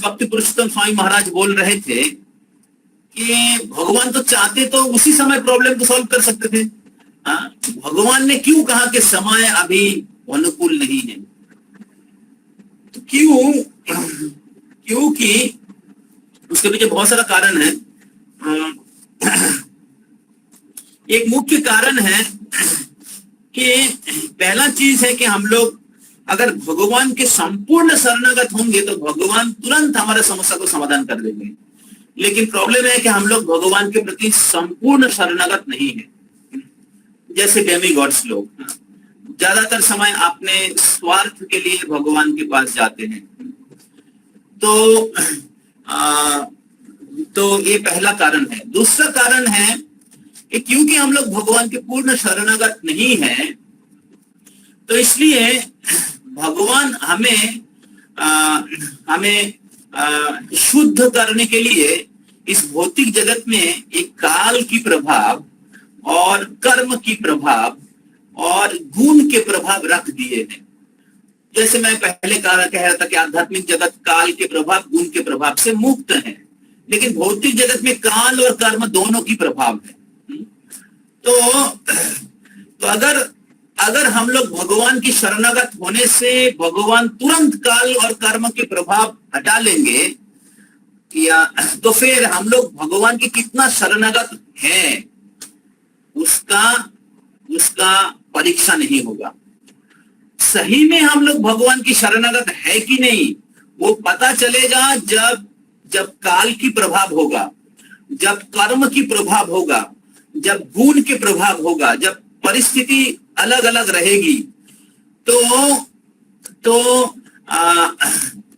भक्ति पुरुषोत्तम स्वामी महाराज बोल रहे थे कि भगवान तो चाहते तो उसी समय प्रॉब्लम को सॉल्व कर सकते थे। भगवान ने क्यों कहा कि समय अभी अनुकूल नहीं है? तो क्योंकि उसके पीछे बहुत सारा कारण है। एक मुख्य कारण है कि पहला चीज है कि हम लोग अगर भगवान के संपूर्ण शरणागत होंगे तो भगवान तुरंत हमारे समस्या को समाधान कर देंगे। लेकिन प्रॉब्लम है कि हम लोग भगवान के प्रति संपूर्ण शरणागत नहीं है। जैसे डेमी गॉड्स लोग ज्यादातर समय अपने स्वार्थ के लिए भगवान के पास जाते हैं। तो ये पहला कारण है। दूसरा कारण है कि क्योंकि हम लोग भगवान के पूर्ण शरणागत नहीं है, तो इसलिए भगवान हमें शुद्ध करने के लिए इस भौतिक जगत में एक काल की प्रभाव और कर्म की प्रभाव और गुण के प्रभाव रख दिए हैं। जैसे मैं पहले कह रहा था कि आध्यात्मिक जगत काल के प्रभाव गुण के प्रभाव से मुक्त है, लेकिन भौतिक जगत में काल और कर्म दोनों की प्रभाव है। तो अगर हम लोग भगवान की शरणागत होने से भगवान तुरंत काल और कर्म के प्रभाव हटा लेंगे, या तो फिर हम लोग भगवान के कितना शरणागत हैं उसका परीक्षा नहीं होगा। सही में हम लोग भगवान की शरणागत है कि नहीं वो पता चलेगा जब काल की प्रभाव होगा, जब कर्म की प्रभाव होगा, जब गुण के प्रभाव होगा, जब परिस्थिति अलग अलग रहेगी। तो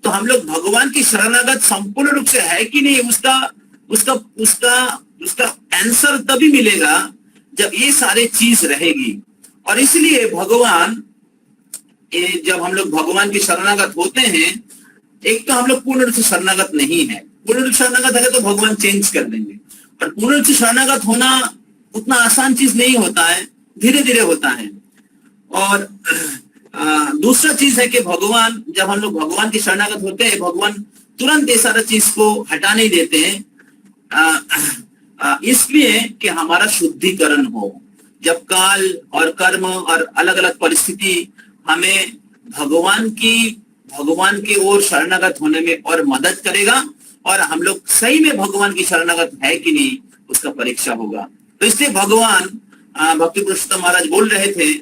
हम लोग भगवान की शरणागत संपूर्ण रूप से है कि नहीं उसका आंसर तभी मिलेगा जब ये सारे चीज रहेगी। और इसलिए भगवान, जब हम लोग भगवान की शरणागत होते हैं, एक तो हम लोग पूर्ण रूप से शरणागत नहीं है। पूर्ण रूप से शरणागत है तो भगवान चेंज कर देंगे, पर पूर्ण रूप से शरणागत होना उतना आसान चीज नहीं होता है, धीरे धीरे होता है। और दूसरा चीज है कि भगवान, जब हम लोग भगवान की शरणागत होते हैं, भगवान तुरंत ये सारा चीज को हटा नहीं देते हैं, इसलिए कि हमारा शुद्धिकरण हो। जब काल और कर्म और अलग अलग परिस्थिति हमें भगवान के ओर शरणागत होने में और मदद करेगा, और हम लोग सही में भगवान की शरणागत है कि नहीं उसका परीक्षा होगा। तो इसलिए भगवान भक्ति पुरुषोत्तम महाराज बोल रहे थे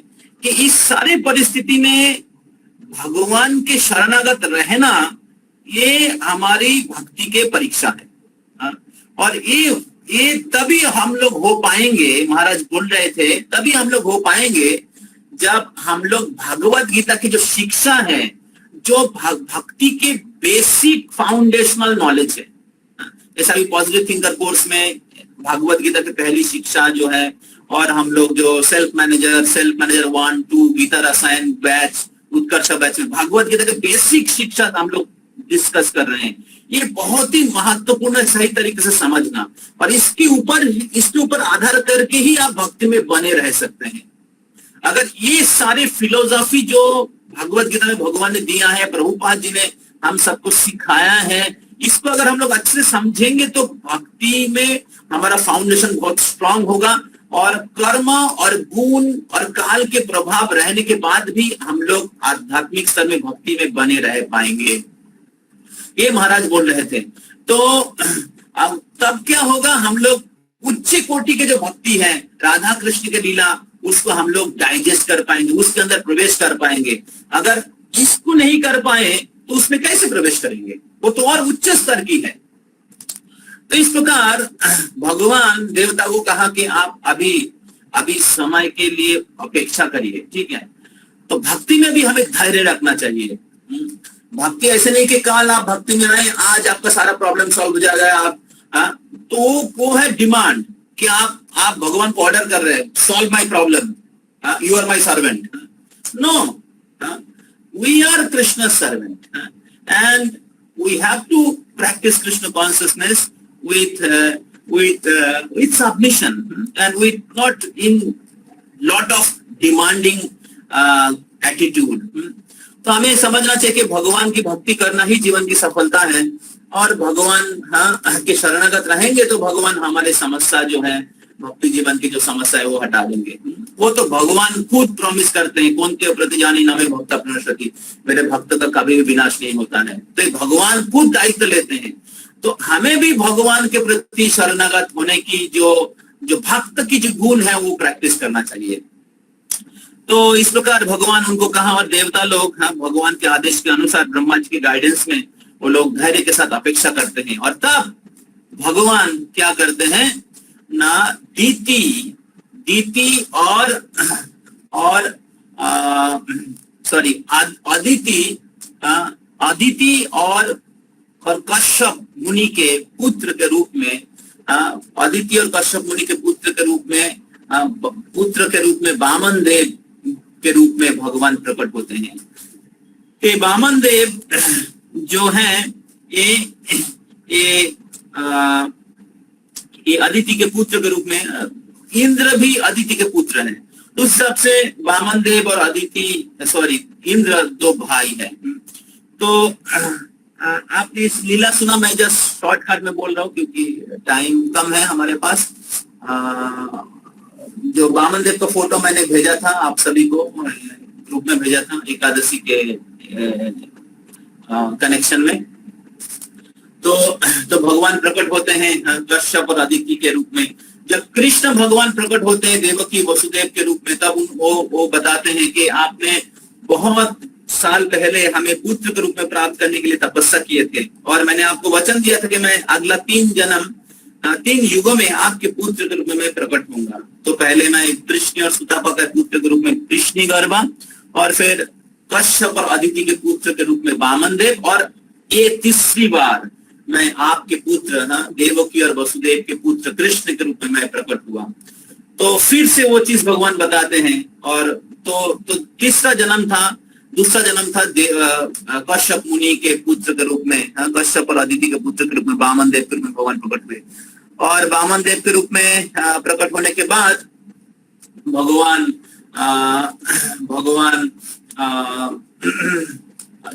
कि इस सारे परिस्थिति में भगवान के शरणागत रहना ये हमारी भक्ति के परीक्षा है। और ये तभी हम लोग हो पाएंगे, महाराज बोल रहे थे, तभी हम लोग हो पाएंगे जब हम लोग भगवत गीता की जो शिक्षा है, जो भक्ति के बेसिक फाउंडेशनल नॉलेज है। जैसा भी पॉजिटिव थिंकर कोर्स में भगवत गीता की पहली शिक्षा जो है, और हम लोग जो सेल्फ मैनेजर 1, 2 गीता रसायन बैच, उत्कर्ष बैच में भगवत गीता के बेसिक शिक्षा हम लोग डिस्कस कर रहे हैं। ये बहुत ही महत्वपूर्ण है सही तरीके से समझना, और इसके ऊपर आधार करके ही आप भक्ति में बने रह सकते हैं। अगर ये सारे फिलोसॉफी जो भगवत गीता में भगवान ने दिया है, प्रभुपाद जी ने हम सबको सिखाया है, इसको अगर हम लोग अच्छे से समझेंगे तो भक्ति में हमारा फाउंडेशन बहुत स्ट्रांग होगा, और कर्म और गुण और काल के प्रभाव रहने के बाद भी हम लोग आध्यात्मिक स्तर में भक्ति में बने रह पाएंगे। ये महाराज बोल रहे थे। तो अब तब क्या होगा, हम लोग उच्च कोटि के जो भक्ति है, राधा कृष्ण के लीला, उसको हम लोग डाइजेस्ट कर पाएंगे, उसके अंदर प्रवेश कर पाएंगे। अगर इसको नहीं कर पाए तो उसमें कैसे प्रवेश करेंगे, वो तो और उच्च स्तर की है। तो इस प्रकार भगवान देवता को कहा कि आप अभी समय के लिए अपेक्षा करिए, ठीक है। तो भक्ति में भी हमें धैर्य रखना चाहिए। भक्ति ऐसे नहीं कि कल आप भक्ति में आए, आज आपका सारा प्रॉब्लम सॉल्व हो जाएगा। तो वो है डिमांड कि आप भगवान को ऑर्डर कर रहे हैं, solve my problem, you are my servant. No, we are Krishna servant, and we have to practice Krishna consciousness with submission and with not in lot of demanding attitude. तो हमें समझना चाहिए कि भगवान की भक्ति करना ही जीवन की सफलता है, और भगवान के शरणागत रहेंगे तो भगवान हमारे समस्या जो है, भक्ति जीवन की जो समस्या है वो हटा देंगे। वो तो भगवान खुद प्रॉमिस करते हैं, कौन के प्रति जानी न में भक्त प्रणश्यति, मेरे भक्त का कभी भी विनाश नहीं होता है। तो ये भगवान खुद दायित्व लेते हैं। तो हमें भी भगवान के प्रति शरणागत होने की जो भक्त की जो गुण है वो प्रैक्टिस करना चाहिए। तो इस प्रकार भगवान उनको कहा, और देवता लोग भगवान के आदेश के अनुसार ब्रह्मा जी के गाइडेंस में वो लोग धैर्य के साथ अपेक्षा करते हैं। और तब भगवान क्या करते हैं ना, दीति और अदिति और कश्यप मुनि के पुत्र के रूप में, अदिति और कश्यप मुनि के पुत्र के रूप में वामन देव के रूप में भगवान प्रकट होते हैं। ये वामन देव जो हैं ये अदिति के पुत्र के रूप में, इंद्र भी अदिति के पुत्र हैं। तो उस हिसाब से वामन देव और इंद्र दो भाई हैं। तो आपने इस लीला सुना, मैं जस्ट शॉर्टकट में बोल रहा हूँ क्योंकि टाइम कम है हमारे पास। जो वामन देव का फोटो मैंने भेजा था आप सभी को, ग्रुप में भेजा था एकादशी के कनेक्शन में। तो भगवान प्रकट होते हैं कश्यप और अदिति के रूप में। जब कृष्ण भगवान प्रकट होते हैं देवकी वसुदेव के रूप में, तब वो बताते हैं कि आपने बहुत साल पहले हमें पुत्र के रूप में प्राप्त करने के लिए तपस्या किए थे, और मैंने आपको वचन दिया था कि मैं अगला 3 युगों में आपके पुत्र के रूप में मैं प्रकट होऊंगा। तो पहले मैं कृष्ण और सुतापा के पुत्र के रूप में कृष्णिगर्भा, और फिर कश्यप और अदिति के पुत्र के रूप में वामन देव, और ये तीसरी बार मैं आपके पुत्र देवकी और वसुदेव के पुत्र कृष्ण के रूप में मैं प्रकट हुआ। तो फिर से वो चीज भगवान बताते हैं। और तो तीसरा जन्म था, दूसरा जन्म था कश्यप मुनि के पुत्र के रूप में, कश्यप और अदिति के पुत्र के रूप में वामन देव के रूप में भगवान प्रकट हुए। और वामन देव के रूप में प्रकट होने के बाद भगवान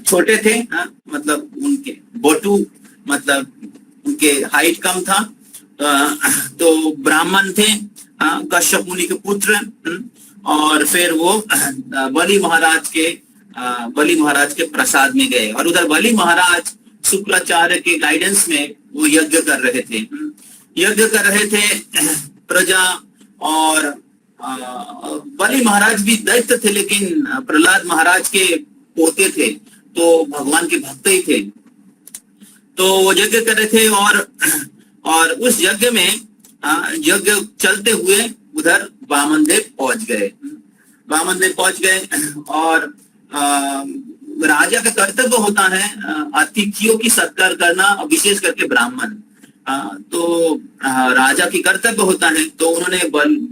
छोटे थे, मतलब उनके बोटू, मतलब उनके हाइट कम था। तो ब्राह्मण थे, कश्यप मुनि के पुत्र, और फिर वो बलि महाराज के प्रसाद में गए। और उधर बलि महाराज शुक्राचार्य के गाइडेंस में वो यज्ञ कर रहे थे प्रजा। और बलि महाराज भी दैत्य थे, लेकिन प्रहलाद महाराज के पोते थे, तो भगवान के भक्त ही थे। तो वो यज्ञ कर रहे थे, और उस यज्ञ में यज्ञ चलते हुए उधर वामन देव पहुंच गए। और राजा का कर्तव्य होता है अतिथियों की सत्कार करना, विशेष करके ब्राह्मण। तो राजा की कर्तव्य होता है। तो उन्होंने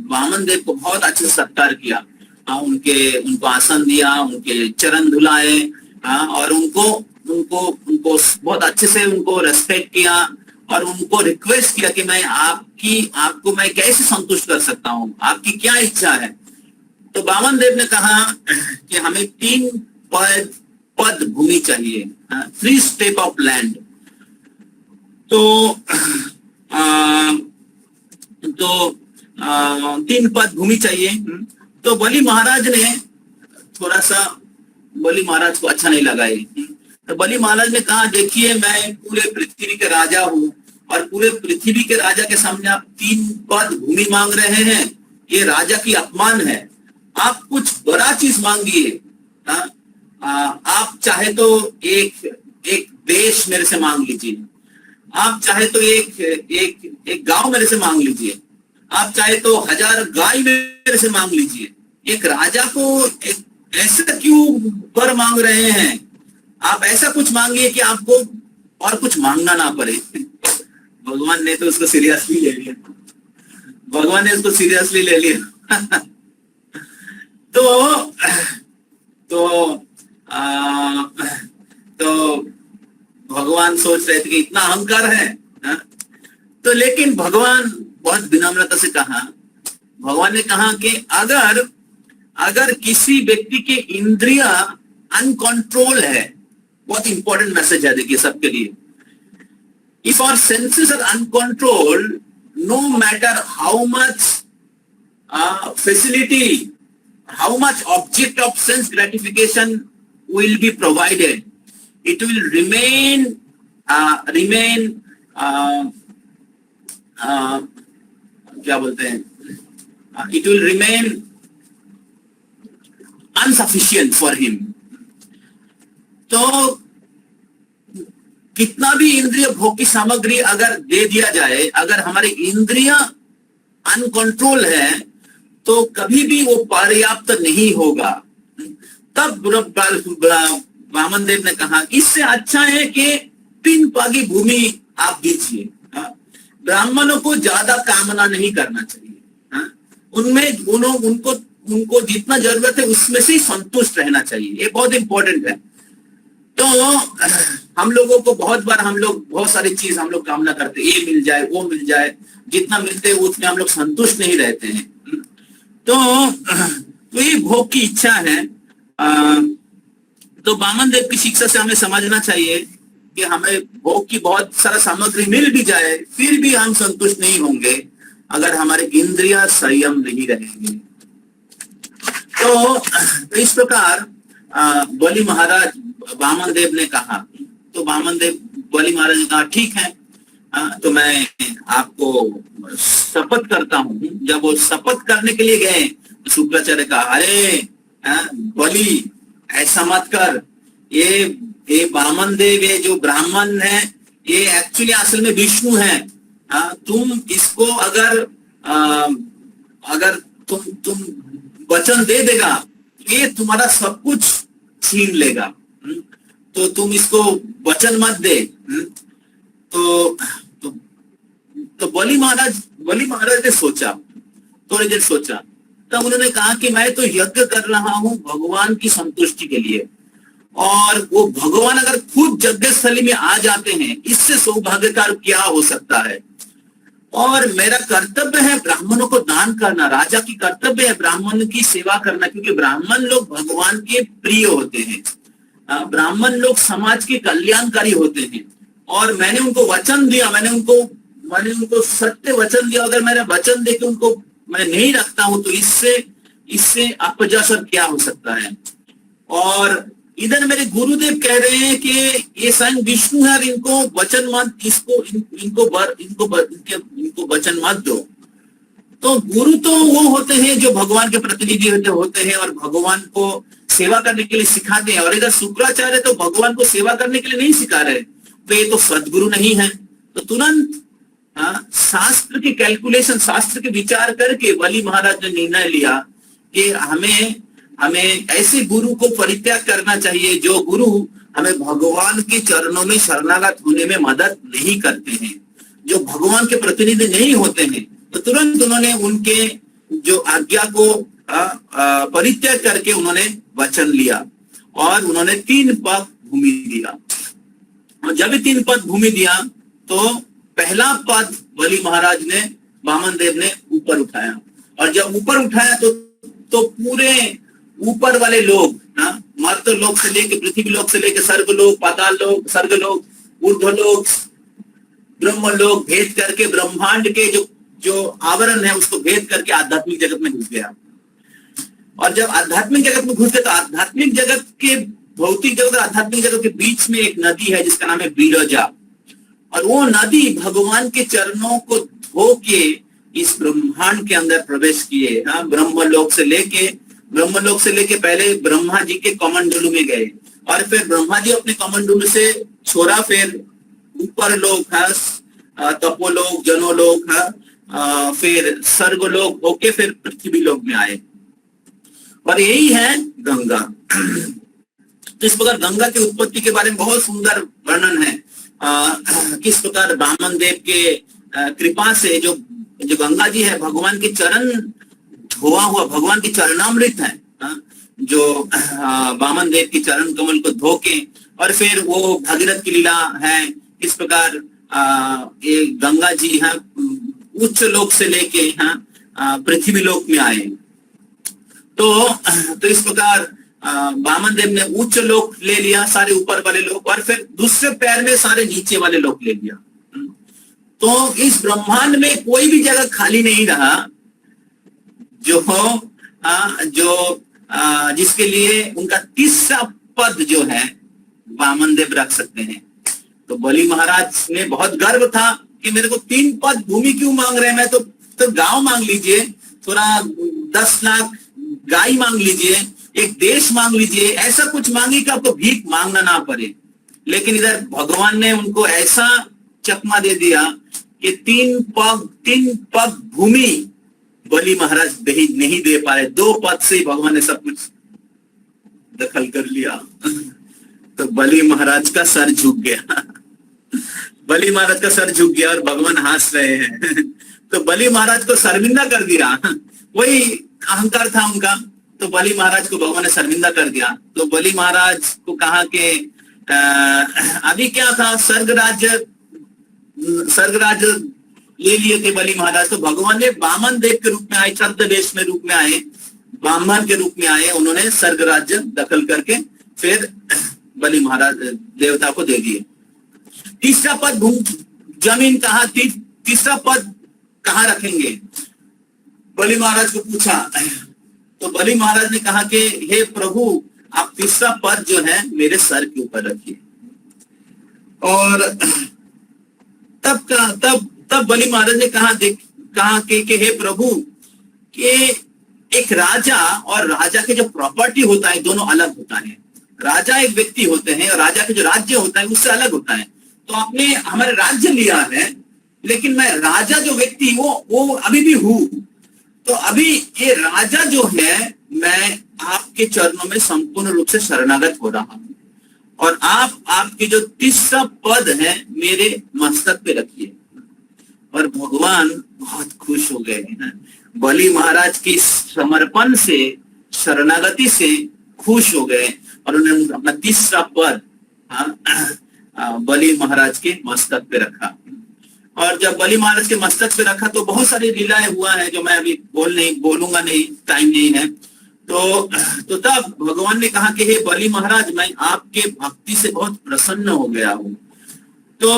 वामन देव को बहुत अच्छे से सत्कार किया, उनको आसन दिया, उनके चरण धुलाए, और उनको बहुत अच्छे से उनको रेस्पेक्ट किया, और उनको रिक्वेस्ट किया कि मैं आपको मैं कैसे संतुष्ट कर सकता हूँ, आपकी क्या इच्छा है। तो वामन देव ने कहा कि हमें 3 पद भूमि चाहिए, 3 स्टेप ऑफ लैंड। तो 3 पद भूमि चाहिए। तो बलि महाराज को अच्छा नहीं लगा ये। तो बलि महाराज ने कहा, देखिए मैं पूरे पृथ्वी के राजा हूँ, और पूरे पृथ्वी के राजा के सामने आप 3 पद भूमि मांग रहे हैं, ये राजा की अपमान है। आप कुछ बड़ा चीज मांगिए। आप चाहे तो एक देश मेरे से मांग लीजिए, आप चाहे तो एक गांव मेरे से मांग लीजिए, आप चाहे तो 1000 गाय मेरे से मांग लीजिए। एक राजा को ऐसा क्यों वर मांग रहे हैं? आप ऐसा कुछ मांगिए कि आपको और कुछ मांगना ना पड़े। भगवान ने तो उसको सीरियसली ले लिया। तो भगवान सोच रहे थे कि इतना अहंकार है, तो लेकिन भगवान बहुत विनम्रता से कहा, भगवान ने कहा कि अगर किसी व्यक्ति के इंद्रिया अनकंट्रोल है, बहुत इंपॉर्टेंट मैसेज है देखिए सबके लिए। If our senses are uncontrolled, no matter how much facility, how much object of sense gratification will be provided, it will remain क्या बोलते हैं, it will remain insufficient for him. तो कितना भी इंद्रिय भोग की सामग्री अगर दे दिया जाए, अगर हमारे इंद्रिय अनकंट्रोल है तो कभी भी वो पर्याप्त नहीं होगा। तब वामन देव ने कहा इससे अच्छा है कि 3 पागी भूमि आप दीजिए। ब्राह्मणों को ज्यादा कामना नहीं करना चाहिए। उनमें उनको जितना जरूरत है उसमें से संतुष्ट रहना चाहिए। ये बहुत इंपॉर्टेंट है। तो हम लोगों को बहुत सारी चीज हम लोग कामना करते हैं, ये मिल जाए वो मिल जाए, जितना मिलते हैं उसमें हम लोग संतुष्ट नहीं रहते हैं। तो ये भोग की इच्छा है। तो वामन देव की शिक्षा से हमें समझना चाहिए कि हमें भोग की बहुत सारा सामग्री मिल भी जाए फिर भी हम संतुष्ट नहीं होंगे अगर हमारे इंद्रिया संयम नहीं रहेंगे। तो इस प्रकार बलि महाराज वामन देव ने कहा। तो वामन देव बलि महाराज ने कहा ठीक है, तो मैं आपको शपथ करता हूं। जब वो शपथ करने के लिए गए तो शुक्राचार्य कहा अरे बलि ऐसा मत कर, ये वामन देव ये जो ब्राह्मण है ये एक्चुअली असल में विष्णु है। तुम इसको अगर तुम वचन दे देगा ये तुम्हारा सब कुछ छीन लेगा। तो तुम इसको वचन मत दे। तो बलि महाराज ने सोचा, थोड़ी देर सोचा, तब उन्होंने कहा कि मैं तो यज्ञ कर रहा हूं भगवान की संतुष्टि के लिए, और वो भगवान अगर खुद यज्ञ स्थली में आ जाते हैं इससे सौभाग्यकार क्या हो सकता है। और मेरा कर्तव्य है ब्राह्मणों को दान करना, राजा की कर्तव्य है ब्राह्मण की सेवा करना, क्योंकि ब्राह्मण लोग भगवान के प्रिय होते हैं, ब्राह्मण लोग समाज के कल्याणकारी होते हैं। और मैंने उनको वचन दिया, मैंने उनको सत्य वचन दिया, अगर मेरा वचन देके उनको मैं नहीं रखता हूं तो इससे अपजस क्या हो सकता है। और इधर मेरे गुरुदेव कह रहे हैं कि ये स्वयं विष्णु है और इनको वचन मत, इनको वचन मत दो। तो गुरु तो वो होते हैं जो भगवान के प्रतिनिधि होते हैं और भगवान को सेवा करने के लिए सिखाते हैं, और इधर शुक्राचार्य तो भगवान को सेवा करने के लिए नहीं सिखा रहे, तो ये तो सदगुरु नहीं है। तो तुरंत शास्त्र की कैलकुलेशन, शास्त्र के विचार करके बलि महाराज ने निर्णय लिया कि हमें ऐसे गुरु को परित्याग करना चाहिए जो गुरु हमें भगवान के चरणों में शरणागत होने में मदद नहीं करते हैं, जो भगवान के प्रतिनिधि नहीं होते हैं। तो तुरंत उन्होंने उनके जो आज्ञा को परित्याग करके उन्होंने वचन लिया और उन्होंने 3 पद भूमि दिया। और जब 3 पद भूमि दिया तो पहला पद बलि महाराज ने, वामन देव ने ऊपर उठाया, और जब ऊपर उठाया तो पूरे ऊपर वाले लोग, मर्त्य लोक से लेके पृथ्वी लोक से लेके स्वर्ग लोक, पाताल लोक, स्वर्ग लोक, ऊर्ध्व लोक, ब्रह्म लोक भेद करके ब्रह्मांड के जो आवरण है उसको भेद करके आध्यात्मिक जगत में घुस गया। और जब आध्यात्मिक जगत में घुस गया तो आध्यात्मिक जगत के, भौतिक जगत और आध्यात्मिक जगत के बीच में एक नदी है जिसका नाम है बिरजा, और वो नदी भगवान के चरणों को धो के इस ब्रह्मांड के अंदर प्रवेश किए। ब्रह्मलोक से लेके पहले ब्रह्मा जी के कमंडलू में गए, और फिर ब्रह्मा जी अपने कमंडलू से छोड़ा, फिर ऊपर लोक है तपोलोक, जनोलोक है, फिर स्वर्गलोक होके फिर पृथ्वी लोक में आए, और यही है गंगा। तो इस प्रकार गंगा की उत्पत्ति के बारे में बहुत सुंदर वर्णन है। किस प्रकार वामन देव के कृपा से जो गंगा जी है भगवान के चरण धोआ हुआ, भगवान की चरणामृत है, जो वामन देव के चरण कमल को धो के, और फिर वो भागीरथ की लीला है। किस प्रकार ये गंगा जी है उच्च लोक से लेके पृथ्वी लोक में आए। तो इस प्रकार वामन देव ने उच्च लोक ले लिया, सारे ऊपर वाले लोक, और फिर दूसरे पैर में सारे नीचे वाले लोक ले लिया। तो इस ब्रह्मांड में कोई भी जगह खाली नहीं रहा जिसके लिए उनका तीसरा पद जो है वामन देव रख सकते हैं। तो बलि महाराज ने बहुत गर्व था कि मेरे को 3 पद भूमि क्यों मांग रहे हैं, मैं तो गांव मांग लीजिए, थोड़ा 10 लाख गाय मांग लीजिए, एक देश मांग लीजिए, ऐसा कुछ मांगिए कि आपको भीख मांगना ना पड़े। लेकिन इधर भगवान ने उनको ऐसा चकमा दे दिया कि 3 पग भूमि बलि महाराज नहीं दे पा रहे, 2 पद से ही भगवान ने सब कुछ दखल कर लिया। तो बलि महाराज का सर झुक गया। बलि महाराज का सर झुक गया और भगवान हंस रहे हैं। तो बलि महाराज को शर्मिंदा कर दिया, वही अहंकार था उनका। तो बलि महाराज को भगवान ने शर्मिंदा कर दिया। तो बलि महाराज को कहा कि अभी क्या था, स्वर्ग राज्य ले लिए थे बलि महाराज। तो भगवान ने वामन देव के रूप में आए, छद्मवेश में रूप में आए, ब्राह्मण के रूप में आए, उन्होंने स्वर्ग राज्य दखल करके फिर बलि महाराज देवता को दे दिए। तीसरा पद जमीन कहा, तीसरा पद कहाँ रखेंगे, बलि महाराज को पूछा। तो बलि महाराज ने कहा कि हे प्रभु, आप तीसरा पद जो है मेरे सर के ऊपर रखिए। और तब बलि महाराज ने कहा कि हे प्रभु, कि एक राजा और राजा के जो प्रॉपर्टी होता है दोनों अलग होता है। राजा एक व्यक्ति होते हैं और राजा के जो राज्य होता है उससे अलग होता है। तो आपने हमारे राज्य लिया है, लेकिन मैं राजा जो व्यक्ति वो अभी भी हूं। तो अभी ये राजा जो है, मैं आपके चरणों में संपूर्ण रूप से शरणागत हो रहा हूं, और आपके जो तीसरा पद है मेरे मस्तक पे रखिए। और भगवान बहुत खुश हो गए हैं, बलि महाराज की समर्पण से, शरणागति से खुश हो गए, और उन्होंने अपना तीसरा पद बलि महाराज के मस्तक पे रखा। और जब बलि महाराज के मस्तक पे रखा तो बहुत सारी लीलाएं हुआ है जो मैं अभी बोलूंगा नहीं, टाइम नहीं है। तो तब भगवान ने कहा कि हे बलि महाराज, मैं आपके भक्ति से बहुत प्रसन्न हो गया हूं। तो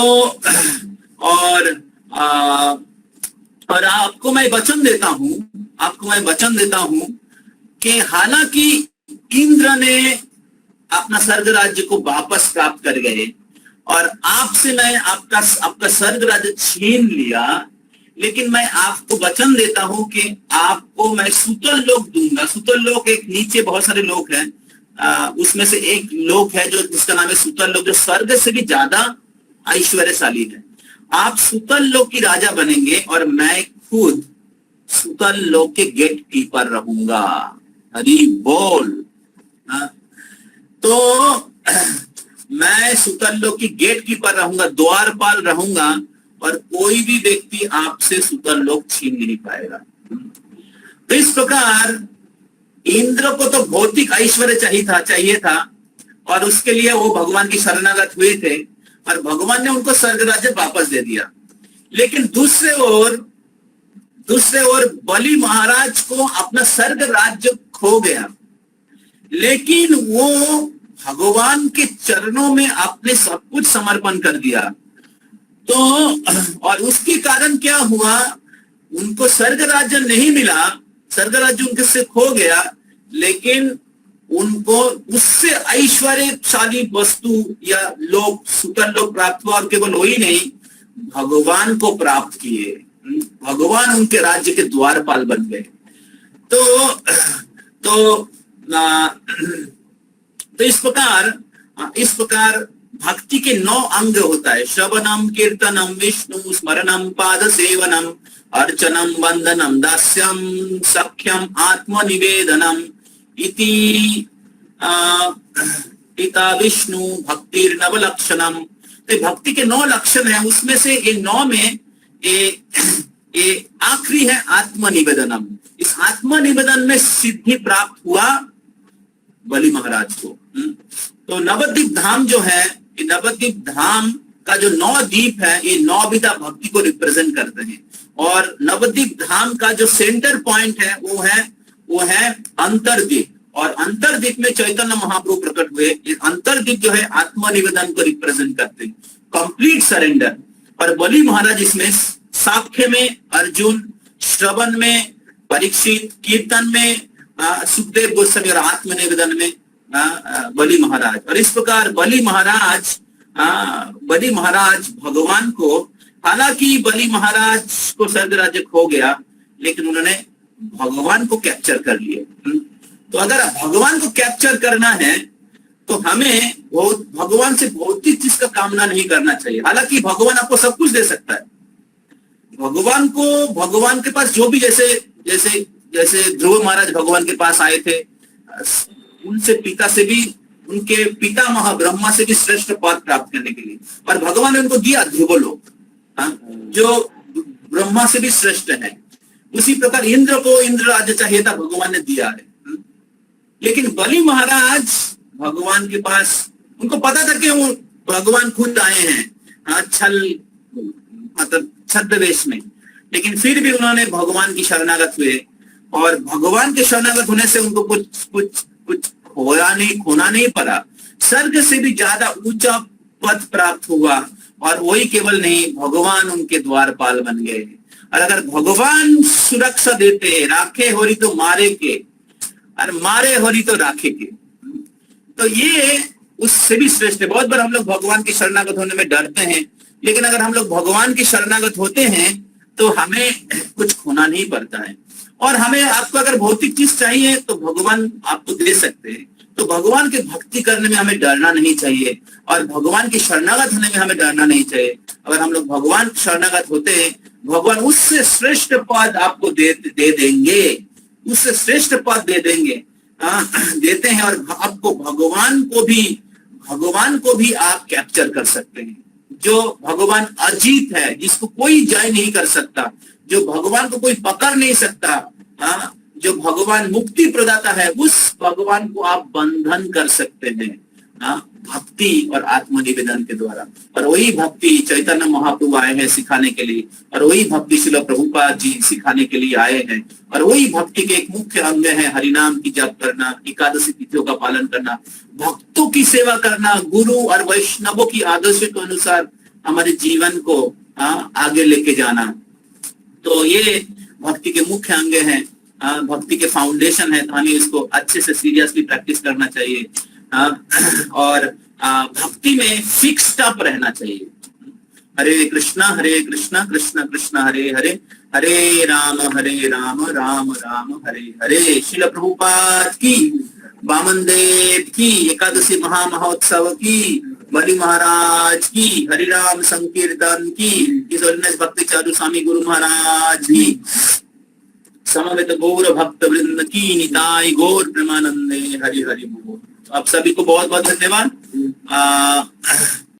और आपको मैं वचन देता हूं कि हालांकि इंद्र ने अपना स्वर्ग राज्य को वापस प्राप्त कर गए और आपसे मैं आपका स्वर्ग राज्य छीन लिया, लेकिन मैं आपको वचन देता हूं कि आपको मैं सुतल लोक दूंगा। सुतल लोक एक नीचे बहुत सारे लोक हैं, उसमें से एक लोक है जो जिसका नाम है सुतल लोक, जो स्वर्ग से भी ज्यादा ऐश्वर्यशाली है। आप सुतल लोक की राजा बनेंगे और मैं खुद सुतल लोक के गेट कीपर रहूंगा। हरि बोल। तो मैं सुतल लोक की गेट कीपर रहूंगा, द्वारपाल रहूंगा, और कोई भी व्यक्ति आपसे सुतल लोक छीन नहीं पाएगा। तो इस प्रकार इंद्र को तो भौतिक ऐश्वर्य चाहिए था, और उसके लिए वो भगवान की शरणागत हुए थे, और भगवान ने उनको स्वर्ग राज्य वापस दे दिया। लेकिन दूसरे ओर बलि महाराज को अपना स्वर्ग राज्य खो गया, लेकिन वो भगवान के चरणों में अपने सब कुछ समर्पण कर दिया। तो और उसके कारण क्या हुआ, उनको स्वर्ग राज्य नहीं मिला, स्वर्ग राज्य उनके से खो गया, लेकिन उनको उससे ऐश्वर्यशाली वस्तु या लोक, सुतल लोक प्राप्त हुआ। और केवल वही नहीं, भगवान को प्राप्त किए, भगवान उनके राज्य के द्वारपाल बन गए। तो इस प्रकार भक्ति के 9 अंग होता है। श्रवणम, कीर्तनम, विष्णु स्मरणम, पाद सेवनम, अर्चनम, वंदनम, दास्यम, सख्यम, आत्मनिवेदनम इति पिता विष्णु भक्तिर नवलक्षणम। तो भक्ति के 9 लक्षण है, उसमें से ये 9 में ये आखिरी है आत्मनिवेदनम। इस आत्मनिवेदन में सिद्धि प्राप्त हुआ बलि महाराज को। तो नवद्वीप धाम जो है, ये नवद्वीप धाम का जो 9 द्वीप है, ये 9 विधा भक्ति को रिप्रेजेंट करते हैं। और नवद्वीप धाम का जो सेंटर पॉइंट है वो है अंतरद्वीप, और अंतरद्वीप में चैतन्य महाप्रभु प्रकट हुए। ये अंतरद्वीप जो है आत्मनिवेदन को रिप्रेजेंट करते हैं, कंप्लीट सरेंडर। और बलि महाराज इसमें साक्ष्य में अर्जुन, श्रवण में परीक्षित, कीर्तन में सुखदेव गोस्वामी, और आत्मनिवेदन में बलि महाराज। और इस प्रकार बलि महाराज भगवान को, हालांकि बलि महाराज को स्वर्ग राज्य खो गया, लेकिन उन्होंने भगवान को कैप्चर कर लिए। तो अगर भगवान को कैप्चर करना है तो हमें भगवान से भौतिक चीज का कामना नहीं करना चाहिए। हालांकि भगवान आपको सब कुछ दे सकता है। भगवान के पास जो भी, जैसे जैसे जैसे ध्रुव महाराज भगवान के पास आए थे, उनसे पिता से भी, उनके पिता महाब्रह्मा से भी श्रेष्ठ पद प्राप्त करने के लिए, और भगवान ने उनको दिया ध्रुवलोक, जो ब्रह्मा से भी श्रेष्ठ है। उसी प्रकार इंद्र को इंद्र राज्य चाहिए था, भगवान ने दिया है। लेकिन बलि महाराज भगवान के पास, उनको पता था कि वो भगवान खुद आए हैं छल मतलब छद्मवेश में, लेकिन फिर भी उन्होंने भगवान की शरणागत हुए, और भगवान के शरणागत होने से उनको कुछ खोना नहीं पड़ा। स्वर्ग से भी ज्यादा ऊंचा पद प्राप्त हुआ, और वही केवल नहीं, भगवान उनके द्वारपाल बन गए। और अगर भगवान सुरक्षा देते, राखे होरी तो मारे के, और मारे होरी तो राखे के, तो ये उससे भी श्रेष्ठ है। बहुत बार हम लोग भगवान की शरणागत होने में डरते हैं, लेकिन अगर हम लोग भगवान की शरणागत होते हैं तो हमें कुछ खोना नहीं पड़ता है। और हमें, आपको अगर भौतिक चीज चाहिए तो भगवान आपको दे सकते हैं। तो भगवान के भक्ति करने में हमें डरना नहीं चाहिए, और भगवान की शरणागत होने में हमें डरना नहीं चाहिए। अगर हम लोग भगवान की शरणागत होते हैं, भगवान उससे श्रेष्ठ पद आपको दे देंगे, उससे श्रेष्ठ पद दे देंगे, देते हैं। और आपको भगवान को भी आप कैप्चर कर सकते हैं। जो भगवान अजीत है, जिसको कोई जय नहीं कर सकता, जो भगवान को कोई पकड़ नहीं सकता, जो भगवान मुक्ति प्रदाता है, उस भगवान को आप बंधन कर सकते हैं भक्ति और आत्मनिवेदन के द्वारा। और वही भक्ति चैतन्य महाप्रभु आए हैं सिखाने के लिए, और वही भक्ति श्रील प्रभुपाद जी सिखाने के लिए आए हैं। और वही भक्ति के एक मुख्य अंग है हरिनाम की जप करना, एकादशी तिथियों का पालन करना, भक्तों की सेवा करना, गुरु और वैष्णवों की आदर्श के अनुसार हमारे जीवन को आगे लेके जाना। तो ये भक्ति के मुख्य अंग हैं, भक्ति के फाउंडेशन है। तो हमें इसको अच्छे से सीरियसली प्रैक्टिस करना चाहिए, और भक्ति में फिक्स्ड अप रहना चाहिए। हरे कृष्णा कृष्ण कृष्ण हरे हरे, हरे राम राम राम हरे हरे। श्रील प्रभुपाद की, वामन देव की, एकादशी महामहोत्सव की, बलि महाराज की, हरिराम संकीर्तन की, भक्ति चारु स्वामी गुरु महाराज की, समवेत गौर भक्त वृंद की, निताई गौर प्रेमानंदे, हरि हरि बोल। आप सभी को बहुत बहुत धन्यवाद।